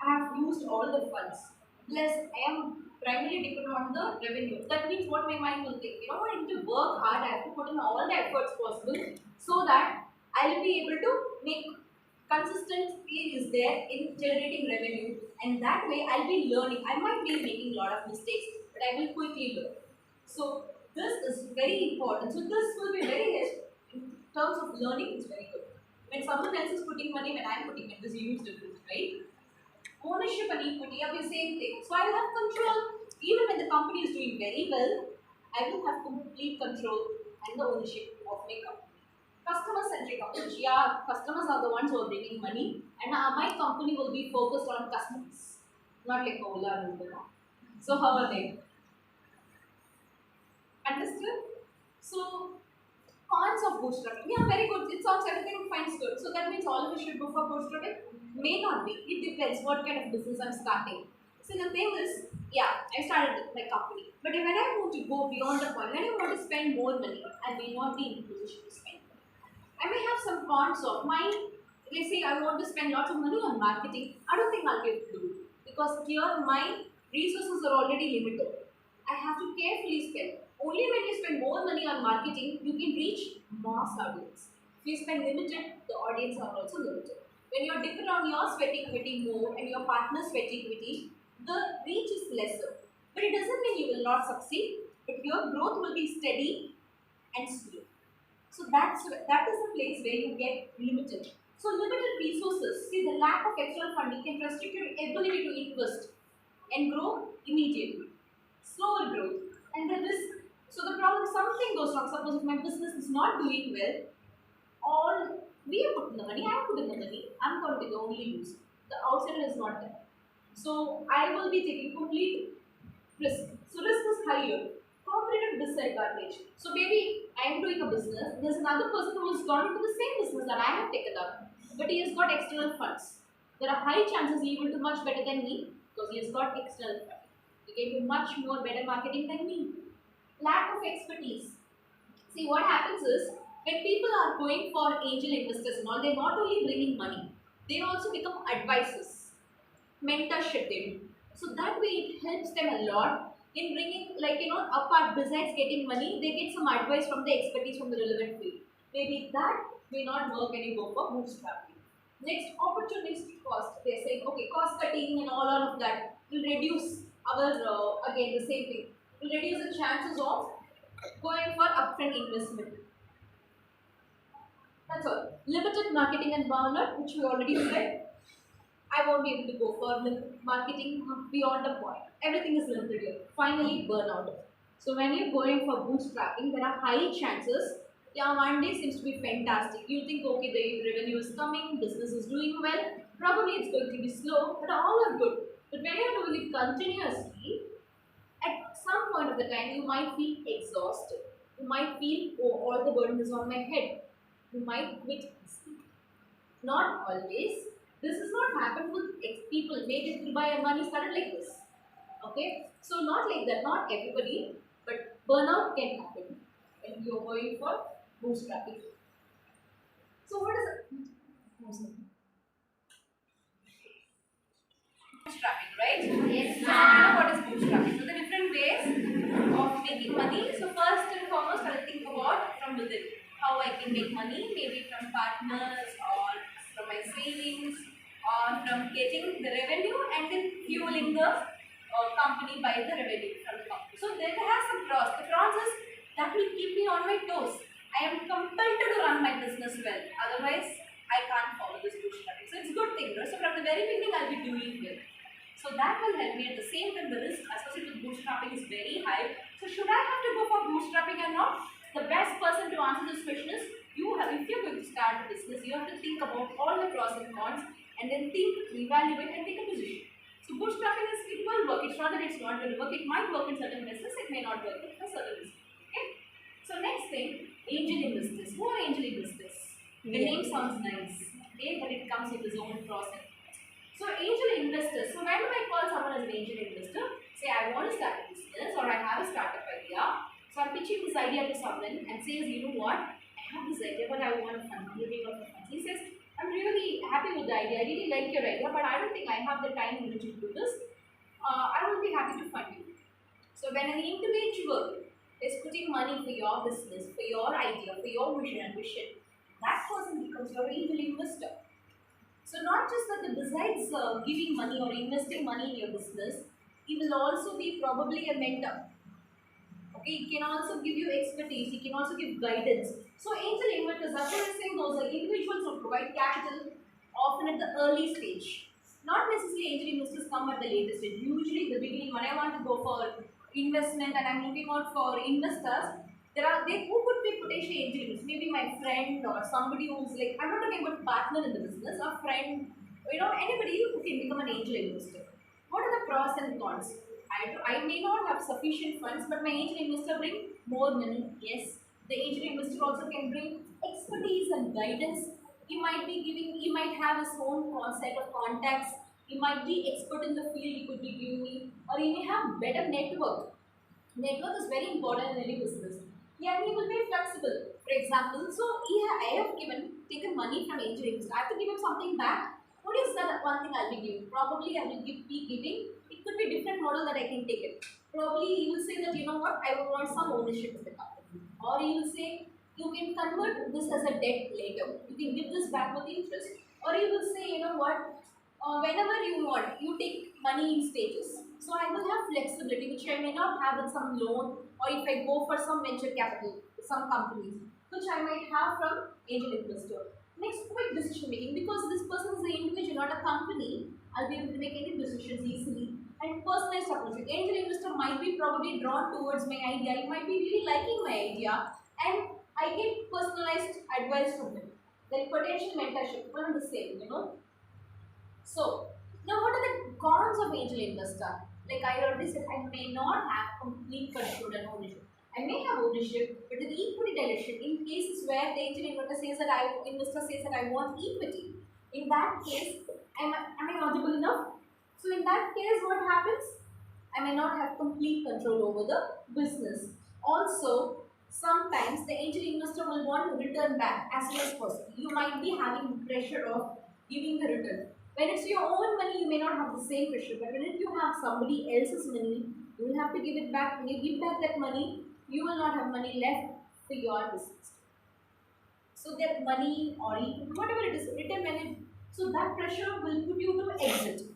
I have used all the funds. Plus, I am primarily dependent on the revenue. That means what my mind will think. I need to work hard. I have to put in all the efforts possible so that I will be able to make consistent speed is there in generating revenue, and that way I'll be learning. I might be making a lot of mistakes, but I will quickly learn. So this is very important. So this will be very in terms of learning. It's very good. When someone else is putting money, when I'm putting money, there's a huge difference, right? Ownership and equity are the same thing. So I will have control. Even when the company is doing very well, I will have complete control and the ownership of my company. Customer-centric approach. Yeah, customers are the ones who are bringing money, and my company will be focused on customers, not like Ola and Uber. So how are they? Understood? So cons of bootstrapping. Yeah, very good. It sounds everything finds good. So that means all of us should go for bootstrapping? May not be. It depends what kind of business I'm starting. So the thing is, yeah, I started my company. But when I want to go beyond the point, when I want to spend more money, I may not be in a position to spend money. I may have some cons of let's say I want to spend lots of money on marketing. I don't think I'll be able to do it because here my resources are already limited. I have to carefully spend. Only when you spend more money on marketing, you can reach mass audience. If you spend limited, the audience are also limited. When you're dependent on your sweat equity more and your partner's sweat equity, the reach is lesser. But it doesn't mean you will not succeed, but your growth will be steady and slow. So that is the place where you get limited. So limited resources, see the lack of external funding can restrict your ability to invest and grow immediately. Slower growth and the risk. So the problem, something goes wrong. Suppose if my business is not doing well, all we have put in the money, I have put in the money, I'm going to be the only loser. The outsider is not there. So I will be taking complete risk. So risk is higher. Competitive disadvantage. So maybe I am doing a business, there's another person who has gone into the same business that I have taken up, but he has got external funds. There are high chances he will do much better than me because he has got external funding. He can do much more better marketing than me. Lack of expertise. See what happens is when people are going for angel investors and all, they're not only bringing money, they also become advisors, mentorship they do. So that way it helps them a lot in bringing, apart besides getting money, they get some advice from the expertise from the relevant field. Maybe that may not work when you go for bootstrapping. Next, opportunistic cost. They're saying, okay, cost cutting and all of that will reduce our, again, the same thing, will reduce the chances of going for upfront investment. That's all. Limited marketing and burnout, which we already said. I won't be able to go for marketing beyond a point. Everything is limited here. Finally, burnout. So when you're going for bootstrapping, there are high chances. Yeah, one day seems to be fantastic. You think, okay, the revenue is coming, business is doing well. Probably it's going to be slow, but all are good. But when you're doing it continuously, at some point of the time, you might feel exhausted. You might feel, oh, all the burden is on my head. You might quit. Not always. This does not happen with people. Maybe Dubai money started like this. Okay? So not like that, not everybody, but burnout can happen when you're going for bootstrapping. So what is it? Bootstrapping, right? Yes. So I know what is bootstrapping. So the different ways of making money. So first and foremost, I'll think about from within. How I can make money, maybe from partners or from my savings or from getting the revenue and then fueling the company by the revenue from the company. So there has some pros. The pros is that will keep me on my toes. I am compelled to run my business well. Otherwise, I can't follow this bootstrapping. So it's a good thing. So from the very beginning, I'll be doing well. So that will help me. At the same time, the risk associated with bootstrapping is very high. So should I have to go for bootstrapping or not? The best person to answer this question is you have. If you're going to start a business, you have to think about all the pros and cons and then think, evaluate and take a position. So bootstrapping is, it will work. It's not that it's not going to work. It might work in certain business, it may not work in certain business. Okay. So next thing, angel investors. Who are angel investors? The name sounds nice, okay, but it comes with its own pros and cons. So angel investors. So when do I call someone as an angel investor? Say I want to start a business or I have a startup idea. So I'm pitching this idea to someone and says, you know what, I have this idea but I want to fund. He says, I'm really happy with the idea, I really like your idea, but I don't think I have the time in which to do this. I will be happy to fund you. So when an individual is putting money for your business, for your idea, for your vision and mission, that person becomes your angel investor. So not just that, besides giving money or investing money in your business, he will also be probably a mentor. Okay, he can also give you expertise, he can also give guidance. So angel investors, as I was saying, those are individuals who provide capital often at the early stage. Not necessarily angel investors come at the later stage. Usually the beginning, when I want to go for investment and I'm looking out for investors, who could be potentially angel investors? Maybe my friend or somebody who's like, I'm not talking about partner in the business, a friend, anybody who can become an angel investor. What are the pros and cons? I may not have sufficient funds, but my angel investor bring more money. Yes, the angel investor also can bring expertise and guidance. He might have his own set of contacts. He might be expert in the field he could be giving me, or he may have better network. Network is very important in any business. Yeah, he will be flexible. For example, so I have taken money from angel investor. I have to give him something back. what is that one thing I'll be giving? Probably I will be giving, it could be a different model that I can take it. Probably he will say that, you know what, I would want some ownership of the company. Or he will say, you can convert this as a debt later. You can give this back with interest. Or he will say, you know what, whenever you want, you take money in stages. So I will have flexibility, which I may not have with some loan, or if I go for some venture capital, some companies, which I might have from angel investor. Next, quick decision making, because this person is an individual, not a company. I'll be able to make any decisions easily. And personalized approach. Angel investor might be probably drawn towards my idea. He might be really liking my idea, and I get personalized advice from him. Like potential mentorship, one and the same, you know. So, now what are the cons of angel investor? Like I already said, I may not have complete control and ownership. I may have ownership, but with equity dilution, in cases where the angel investor says that I want equity, in that case, am I audible enough? So in that case, what happens? I may not have complete control over the business. Also, sometimes the angel investor will want to return back as soon as possible. You might be having pressure of giving the return. When it's your own money, you may not have the same pressure. But when you have somebody else's money, you will have to give it back. When you give back that money, you will not have money left for your business. So that money or whatever it is, return when it, so that pressure will put you to exit.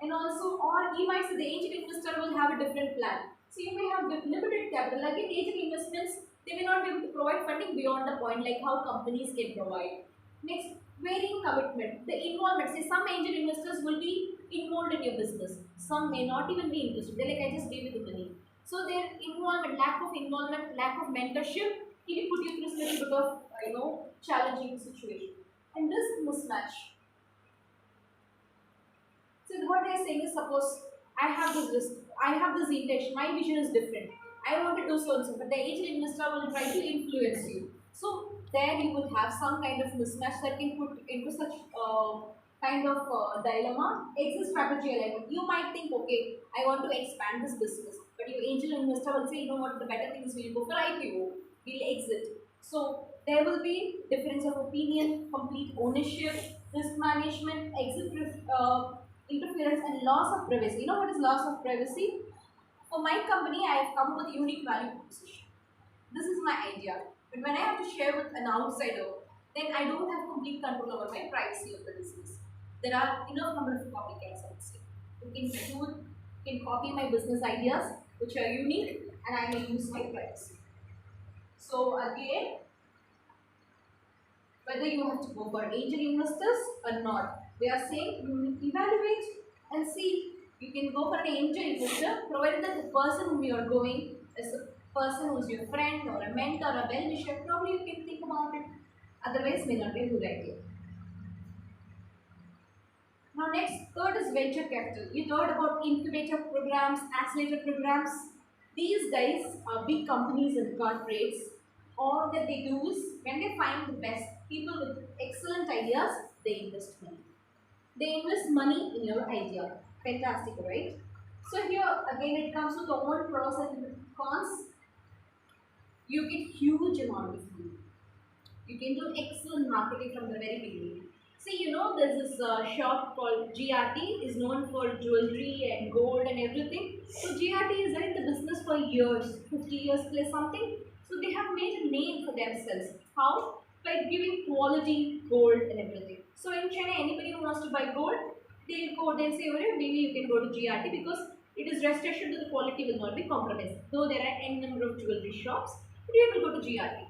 And also, or you might say the angel investor will have a different plan. So you may have limited capital. Like in angel investments, they may not be able to provide funding beyond the point like how companies can provide. Next, varying commitment. The involvement. Say some angel investors will be involved in your business. Some may not even be interested. They're like, I just gave you the money. So their involvement, lack of mentorship, it will put you through a little bit of challenging situation. And this mismatch. So what they're saying is, suppose I have this risk, I have this intention, my vision is different. I want to do so and so, but the angel investor will try to influence you. So there you will have some kind of mismatch that can put into such kind of dilemma. Exit strategy alignment. You might think, okay, I want to expand this business, but your angel investor will say, you know what, the better thing is we'll go for IPO, we'll exit. So there will be difference of opinion, complete ownership, risk management, interference, and loss of privacy. You know what is loss of privacy? For my company, I have come up with unique value proposition. This is my idea. But when I have to share with an outsider, then I don't have complete control over my privacy of the business. There are enough number of copycats, I would say. You can copy my business ideas, which are unique, and I may use my privacy. So again, whether you have to go for angel investors or not, they are saying you evaluate and see. You can go for an angel investor, provided that the person whom you are going is a person who is your friend or a mentor or a well-wisher. Probably you can think about it. Otherwise, may not be a good idea. Now, next, third is venture capital. You heard about incubator programs, accelerator programs. These guys are big companies and corporates. All that they do is when they find the best people with excellent ideas, they invest money. They invest money in your idea. Fantastic, right? So here again it comes with the own pros and cons. You get huge amount of money. You can do excellent marketing from the very beginning. See, you know, there's this shop called GRT, is known for jewelry and gold and everything. So GRT is in the business for years, 50 years plus something. So they have made a name for themselves. How? By giving quality gold and everything. So in China, anybody who wants to buy gold, they'll say, okay, maybe you can go to GRT because it is rest assured that the quality will not be compromised. Though there are n number of jewelry shops, but you will go to GRT.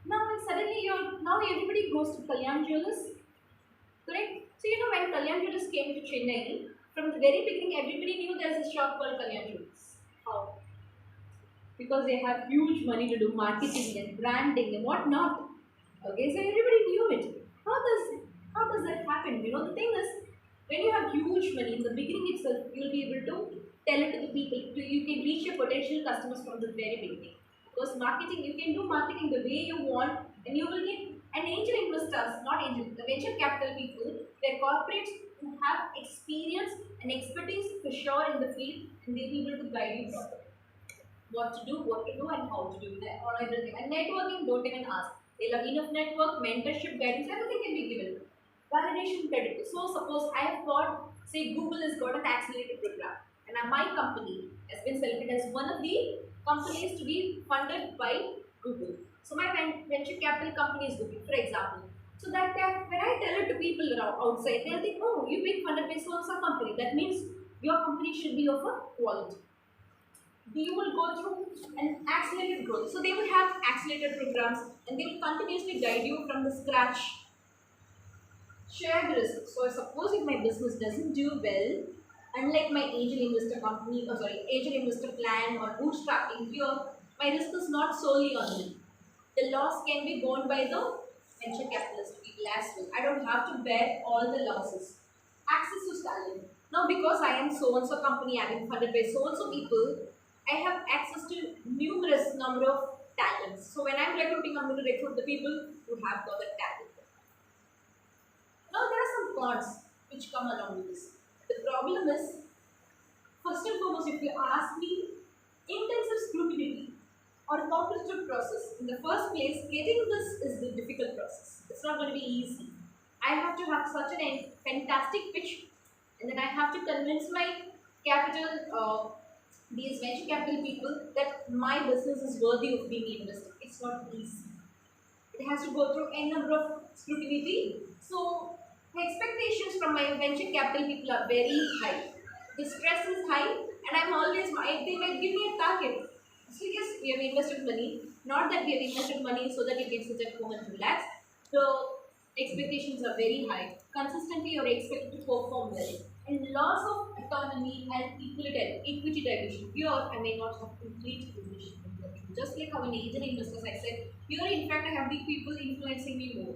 Now when suddenly now everybody goes to Kalyan Jewelers. Correct? So you know when Kalyan Jewelers came to Chennai, from the very beginning everybody knew there is a shop called Kalyan Jewelers. How? Because they have huge money to do marketing and branding and whatnot. Okay, so everybody knew it. How does that happen? You know, the thing is, when you have huge money in the beginning itself, you'll be able to tell it to the people. You can reach your potential customers from the very beginning. Because marketing, you can do marketing the way you want, and you will get an angel investors, not angel, the venture capital people, they're corporates who have experience and expertise for sure in the field, and they'll be able to guide you properly. What to do, and how to do that, or everything. And networking, don't even ask. They'll have enough network, mentorship, guidance, everything can be given. validation credit. So suppose I have got, say Google has got an accelerator program, and my company has been selected as one of the companies to be funded by Google. So my venture capital company is Google, for example. So that when I tell it to people around outside, they'll think, oh, you've been funded by so-and-so company. That means your company should be of a quality. You will go through an accelerated growth. So they will have accelerated programs and they will continuously guide you from the scratch. Share the risk. So suppose if my business doesn't do well, unlike my angel investor company, angel investor plan or bootstrapping here, my risk is not solely on me. The loss can be borne by the venture capitalist people as well. I don't have to bear all the losses. Access to talent. Now because I am so and so company, I have been funded by so and so people, I have access to numerous number of talents. So when I'm recruiting, I'm going to recruit the people who have got the talent. Now there are some cons which come along with this. The problem is, first and foremost, if you ask me, intensive scrutiny or competitive process. In the first place, getting this is the difficult process. It's not going to be easy. I have to have such a fantastic pitch, and then I have to convince my these venture capital people that my business is worthy of being invested. It's not easy. It has to go through a number of scrutiny. So the expectations from my venture capital people are very high. The stress is high, and I'm always, they might give me a target. So yes, we have invested money. Not that we have invested money so that you can sit at home and relax. The expectations are very high. Consistently, you're expected to perform well. And loss of autonomy and equity dilution. Here, I may not have complete ownership. Just like how in angel investors, I said, here in fact I have big people influencing me more.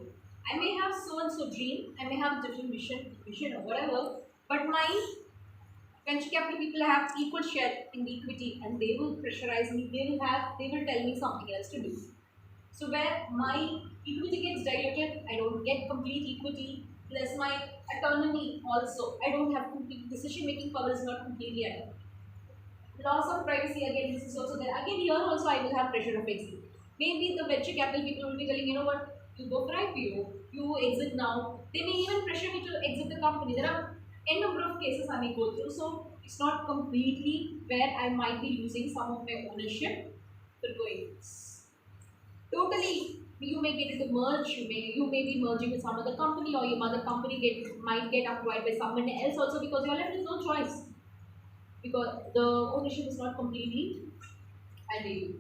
I may have so and so dream, I may have different vision or whatever, but my venture capital people have equal share in the equity and they will pressurize me, they will tell me something else to do. So where my equity gets diluted, I don't get complete equity, plus my autonomy also, I don't have complete decision making power is not completely autonomous. Loss of privacy, again, this is also there. Again, here also I will have pressure of exit. Maybe the venture capital people will be telling, you know what, you go for IPO, you exit now. They may even pressure me to exit the company. There are n number of cases I may go through. So it's not completely where I might be losing some of my ownership for going this. Totally, you may get into merge, you may be merging with some other company or your mother company might get acquired by someone else also because you're left with no choice. Because the ownership is not completely under you.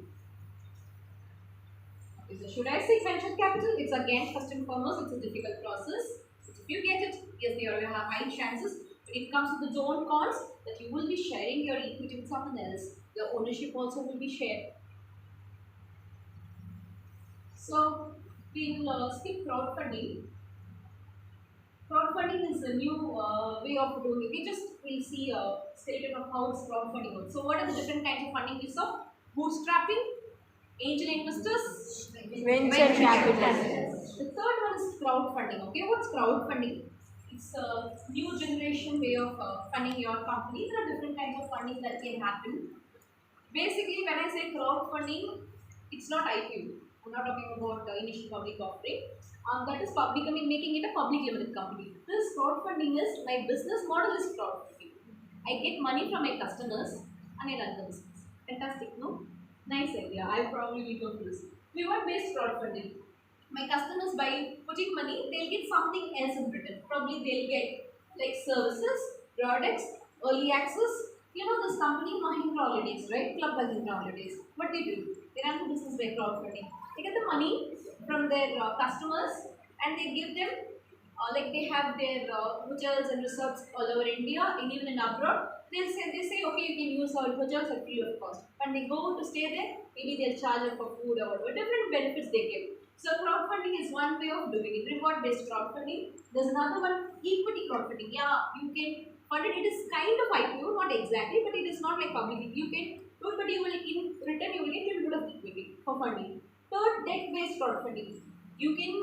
Okay, so should I seek venture capital? It's again first and foremost, it's a difficult process. If you get it, yes, you have high chances. But it comes with its own cons that you will be sharing your equity with someone else. Your ownership also will be shared. So we will skip crowdfunding. Crowdfunding is a new way of doing it. We'll see a statement of how it's crowdfunding works. So what are the different kinds of funding we saw? Bootstrapping, angel investors, venture capital. The third one is crowdfunding. Okay, what's crowdfunding? It's a new generation way of funding your company. There are different kinds of funding that can happen. Basically, when I say crowdfunding, it's not IPO. I'm not talking about initial public offering. That is making it a public limited company. This crowdfunding is, my business model is crowdfunding. I get money from my customers and I run the business. Fantastic, no? Nice idea. I'll probably be going to this. Reward-based crowdfunding. My customers, by putting money, they'll get something else in return. Probably they'll get like services, products, early access. You know this company Mahindra Holidays, right? Club Mahindra Holidays. What they do? They run the business by crowdfunding. They get the money from their customers and they give them, like they have their hotels and resorts all over India and even in abroad. They say, okay, you can use our hotels at free of cost. When they go to stay there, maybe they'll charge them for food or whatever. Different benefits they give. So crowdfunding is one way of doing it. Reward-based crowdfunding. There's another one, equity crowdfunding. Yeah, you can fund it. It is kind of IPO, not exactly, but it is not like public. You can do it, but you will in return you will get a little bit of equity for funding. Third, debt-based crowdfunding. You can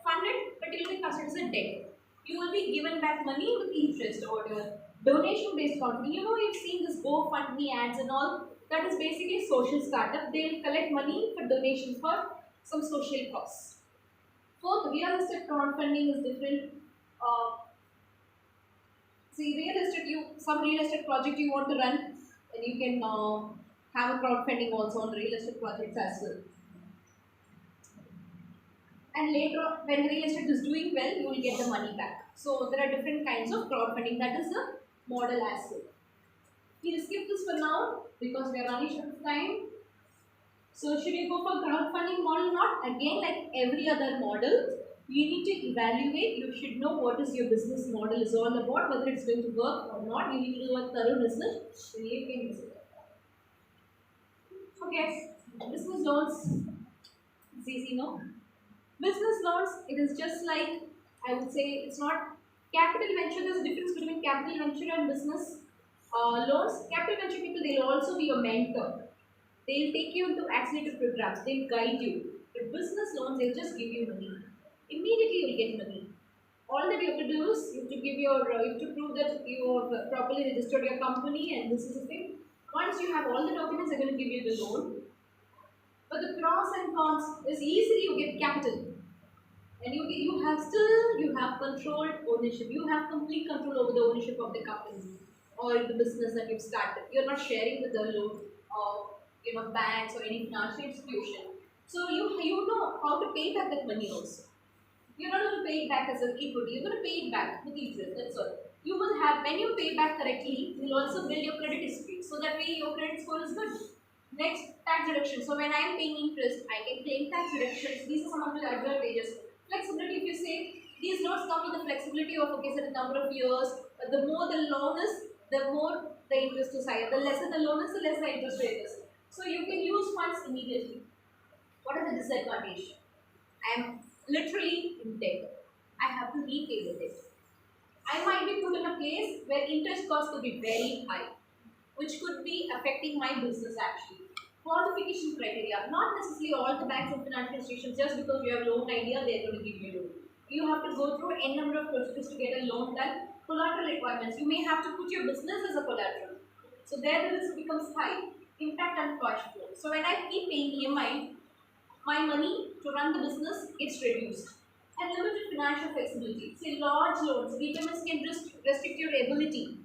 fund it, but it will be considered as a debt. You will be given back money with interest or whatever. Donation-based crowdfunding. You know, you've seen this GoFundMe ads and all. That is basically social startup. They will collect money for donations for some social cause. Fourth, real estate crowdfunding is different. See, some real estate project you want to run, and you can have a crowdfunding also on real estate projects as well. And later on, when real estate is doing well, you will get the money back. So there are different kinds of crowdfunding. That is the model as well. We'll skip this for now because we are running short of time. So should you go for crowdfunding model? Not again like every other model. You need to evaluate. You should know what is your business model is all about, whether it's going to work or not. You need to do a thorough research. Then you can use it. Okay, business loans. It's easy, no? Business loans. It is just like, I would say, it's not capital venture. There's a difference between capital venture and business loans. Capital venture people, they'll also be your mentor. They'll take you into accelerator programs. They'll guide you. But business loans, they'll just give you money. Immediately you'll get money. All that you have to do is you have to give your, you have to prove that you have properly registered your company and this is the thing. Once you have all the documents, they're going to give you the loan. But the pros and cons is easily you get capital. And you have controlled ownership. You have complete control over the ownership of the company or the business that you've started. You're not sharing with the loan or banks or any financial institution. So you know how to pay back that money also. You're not going to pay it back as an equity. You're going to pay it back with interest. That's all. You will have, when you pay back correctly, you'll also build your credit history. So that way your credit score is good. Next, tax reduction. So when I am paying interest, I can claim tax reductions. These are some of the advantages. Flexibility, if you say, these loans come with the flexibility of, okay, certain number of years. The more the loan is, the more the interest is higher. The lesser the loan is, the less the interest rate is. So you can use funds immediately. What are the disadvantages? I am literally in debt. I have to repay the debt. I might be put in a place where interest costs could be very high, which could be affecting my business actually. Qualification criteria. Not necessarily all the banks and financial institutions, just because you have loan idea, they are going to give you a loan. You have to go through n number of procedures to get a loan done. Collateral requirements. You may have to put your business as a collateral. So there the risk becomes high. Impact on cash flow. So when I keep paying EMI, my money to run the business gets reduced. And limited financial flexibility. Say large loans, repayments can restrict your ability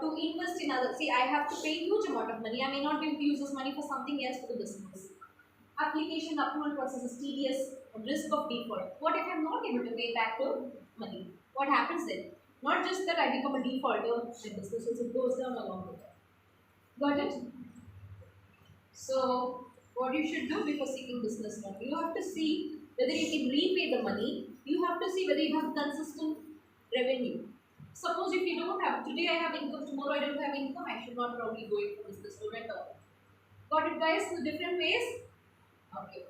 to invest in others. See, I have to pay a huge amount of money. I may not be able to use this money for something else for the business. Application approval process is tedious and risk of default. What if I'm not able to pay back the money? What happens then? Not just that I become a defaulter, the business also goes down along with that. Got it? So, what you should do before seeking business loan? You have to see whether you can repay the money. You have to see whether you have consistent revenue. Suppose if you don't have, today I have income, tomorrow I don't have income, I should not probably go into business loan at all. Got it guys, in different ways? Okay.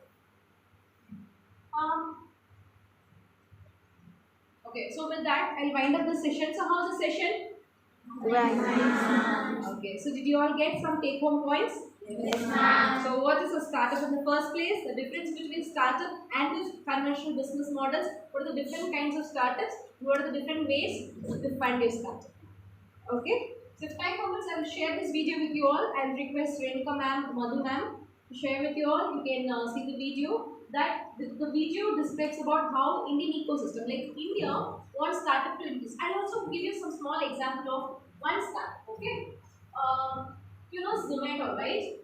Okay, so with that, I'll wind up the session. So how's the session?
Right.
Okay, so did you all get some take home points?
Yes, ma'am.
So what is a startup in the first place? The difference between startup and the conventional business models. What are the different kinds of startups? What are the different ways to fund a startup? Okay. So if time permits, I will share this video with you all. I will request Renika ma'am, Madhu ma'am to share with you all. You can see the video. That the video describes about how Indian ecosystem, like India, wants startup to increase. I'll also give you some small example of one startup. Okay. You know Zomato, right?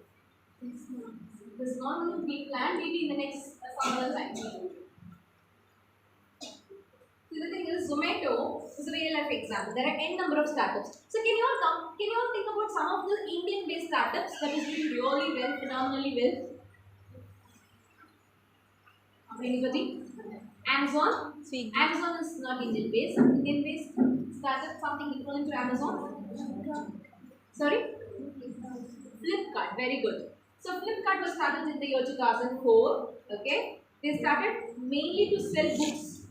This one we plan maybe in the next some other time. See, the thing is, Zomato is a real life example. There are n number of startups. So can you all think about some of the Indian based startups that is doing really well, phenomenally well? Anybody? Amazon?
Swiggy.
Amazon is not Indian based. Indian based startup, something equivalent to Amazon. Sorry? Flipkart, very good. So Flipkart was started in the year 2004. Okay, they started mainly to sell books,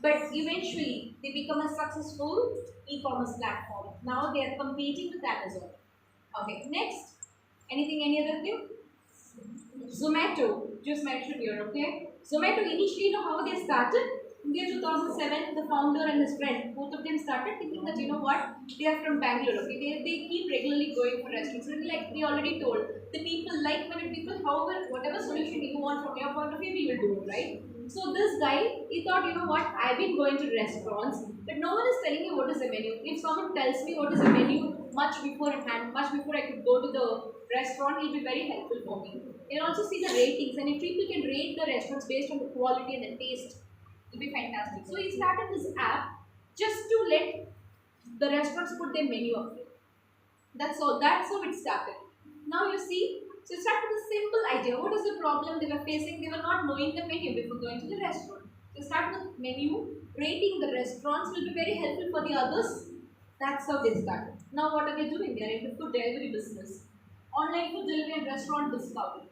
but eventually they become a successful e-commerce platform. Now they are competing with Amazon. Okay, next, any other thing? Zomato, just mentioned here. Okay, Zomato initially, you know how they started? In the year 2007, the founder and his friend, both of them started thinking that, you know what, they are from Bangalore, okay, they keep regularly going for restaurants. And like we already told, the people, like-minded people, however, whatever solution you want from your point of view, we will do it, right? So this guy, he thought, you know what, I've been going to restaurants, but no one is telling me what is the menu. If someone tells me what is the menu much beforehand, much before I could go to the restaurant, it will be very helpful for me. You can also see the ratings, and if people can rate the restaurants based on the quality and the taste, it will be fantastic. So he started this app just to let the restaurants put their menu up there. That's all. That's how it started. Now you see, so it started with a simple idea. What is the problem they were facing? They were not knowing the menu before going to the restaurant. So start with menu, rating the restaurants will be very helpful for the others. That's how they started. Now what are they doing? They are into food delivery business. Online food delivery and restaurant discovery.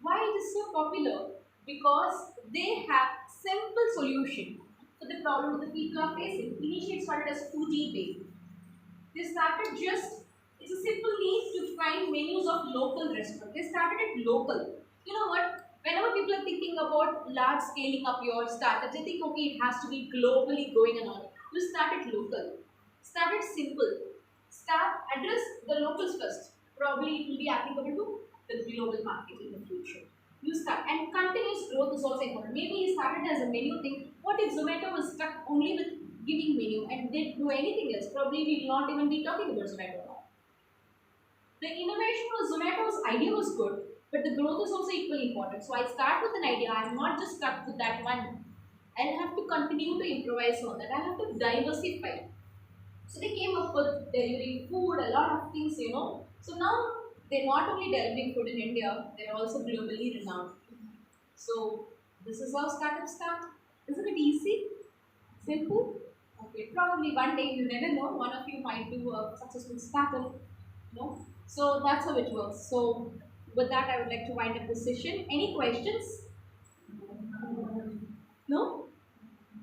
Why it is so popular? Because they have simple solution for the problem that the people are facing. Initially it started as foodie bay. They started just, it's a simple need to find menus of local restaurants. They started it local. You know what? Whenever people are thinking about large scaling up your startup, they think, okay, it has to be globally going and all. You start it local. Start it simple. Start, address the locals first. Probably it will be applicable to the global market in the future. You start, and continuous growth is also important. Maybe you started as a menu thing. What if Zomato was stuck only with giving menu and didn't do anything else? Probably we will not even be talking about Zomato now. The innovation was Zomato's idea was good, but the growth is also equally important. So I start with an idea. I'm not just stuck with that one. I'll have to continue to improvise on that. I have to diversify. So they came up with delivering food, a lot of things, you know. So now they're not only delivering food in India, they're also globally renowned. So this is how startups start. Isn't it easy? Simple? Okay, probably one day, you never know, one of you might do a successful startup. No? So that's how it works. So with that, I would like to wind up the session. Any questions? No?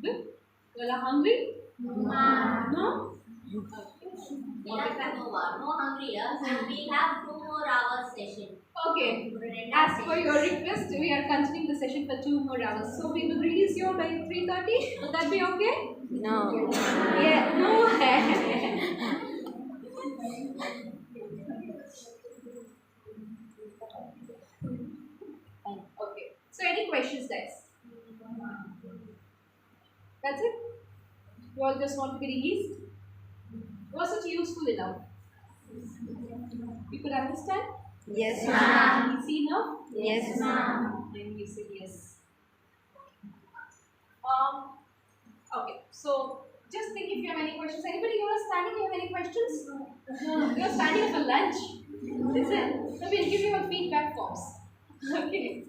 Good? You all are hungry? No?
We have no hungry, so we have 2 more hours session.
Okay. As per your request, we are continuing the session for 2 more hours. So we will release you by 3:30. Will that be okay?
No.
Yeah. No. Okay. So any questions, guys? That's it? You all just want to be released? Was it useful enough? You could understand?
Yes, ma'am.
Easy enough?
Yes, ma'am.
And you said yes. Okay, so just think if you have any questions. Anybody who is standing, you have any questions? No. You are standing for lunch. Is it? So we'll give you a feedback forms. Okay.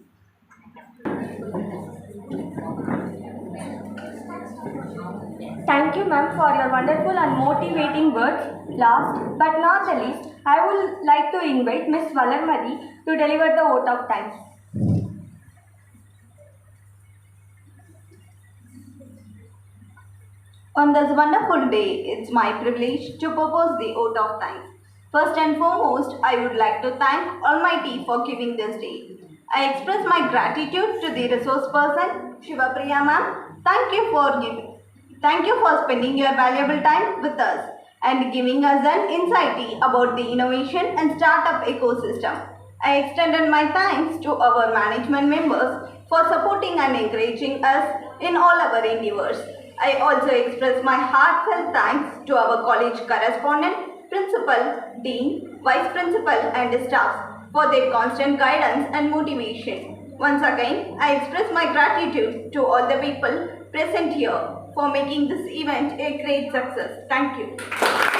Thank you, ma'am, for your wonderful and motivating words. Last but not the least, I would like to invite Miss Valarmadi to deliver the vote of thanks. On this wonderful day, it's my privilege to propose the vote of thanks. First and foremost, I would like to thank Almighty for giving this day. I express my gratitude to the resource person, Shiva Priya ma'am. Thank you for spending your valuable time with us and giving us an insight about the innovation and startup ecosystem. I extended my thanks to our management members for supporting and encouraging us in all our endeavors. I also express my heartfelt thanks to our college correspondent, principal, dean, vice principal and staff for their constant guidance and motivation. Once again, I express my gratitude to all the people present here for making this event a great success. Thank you.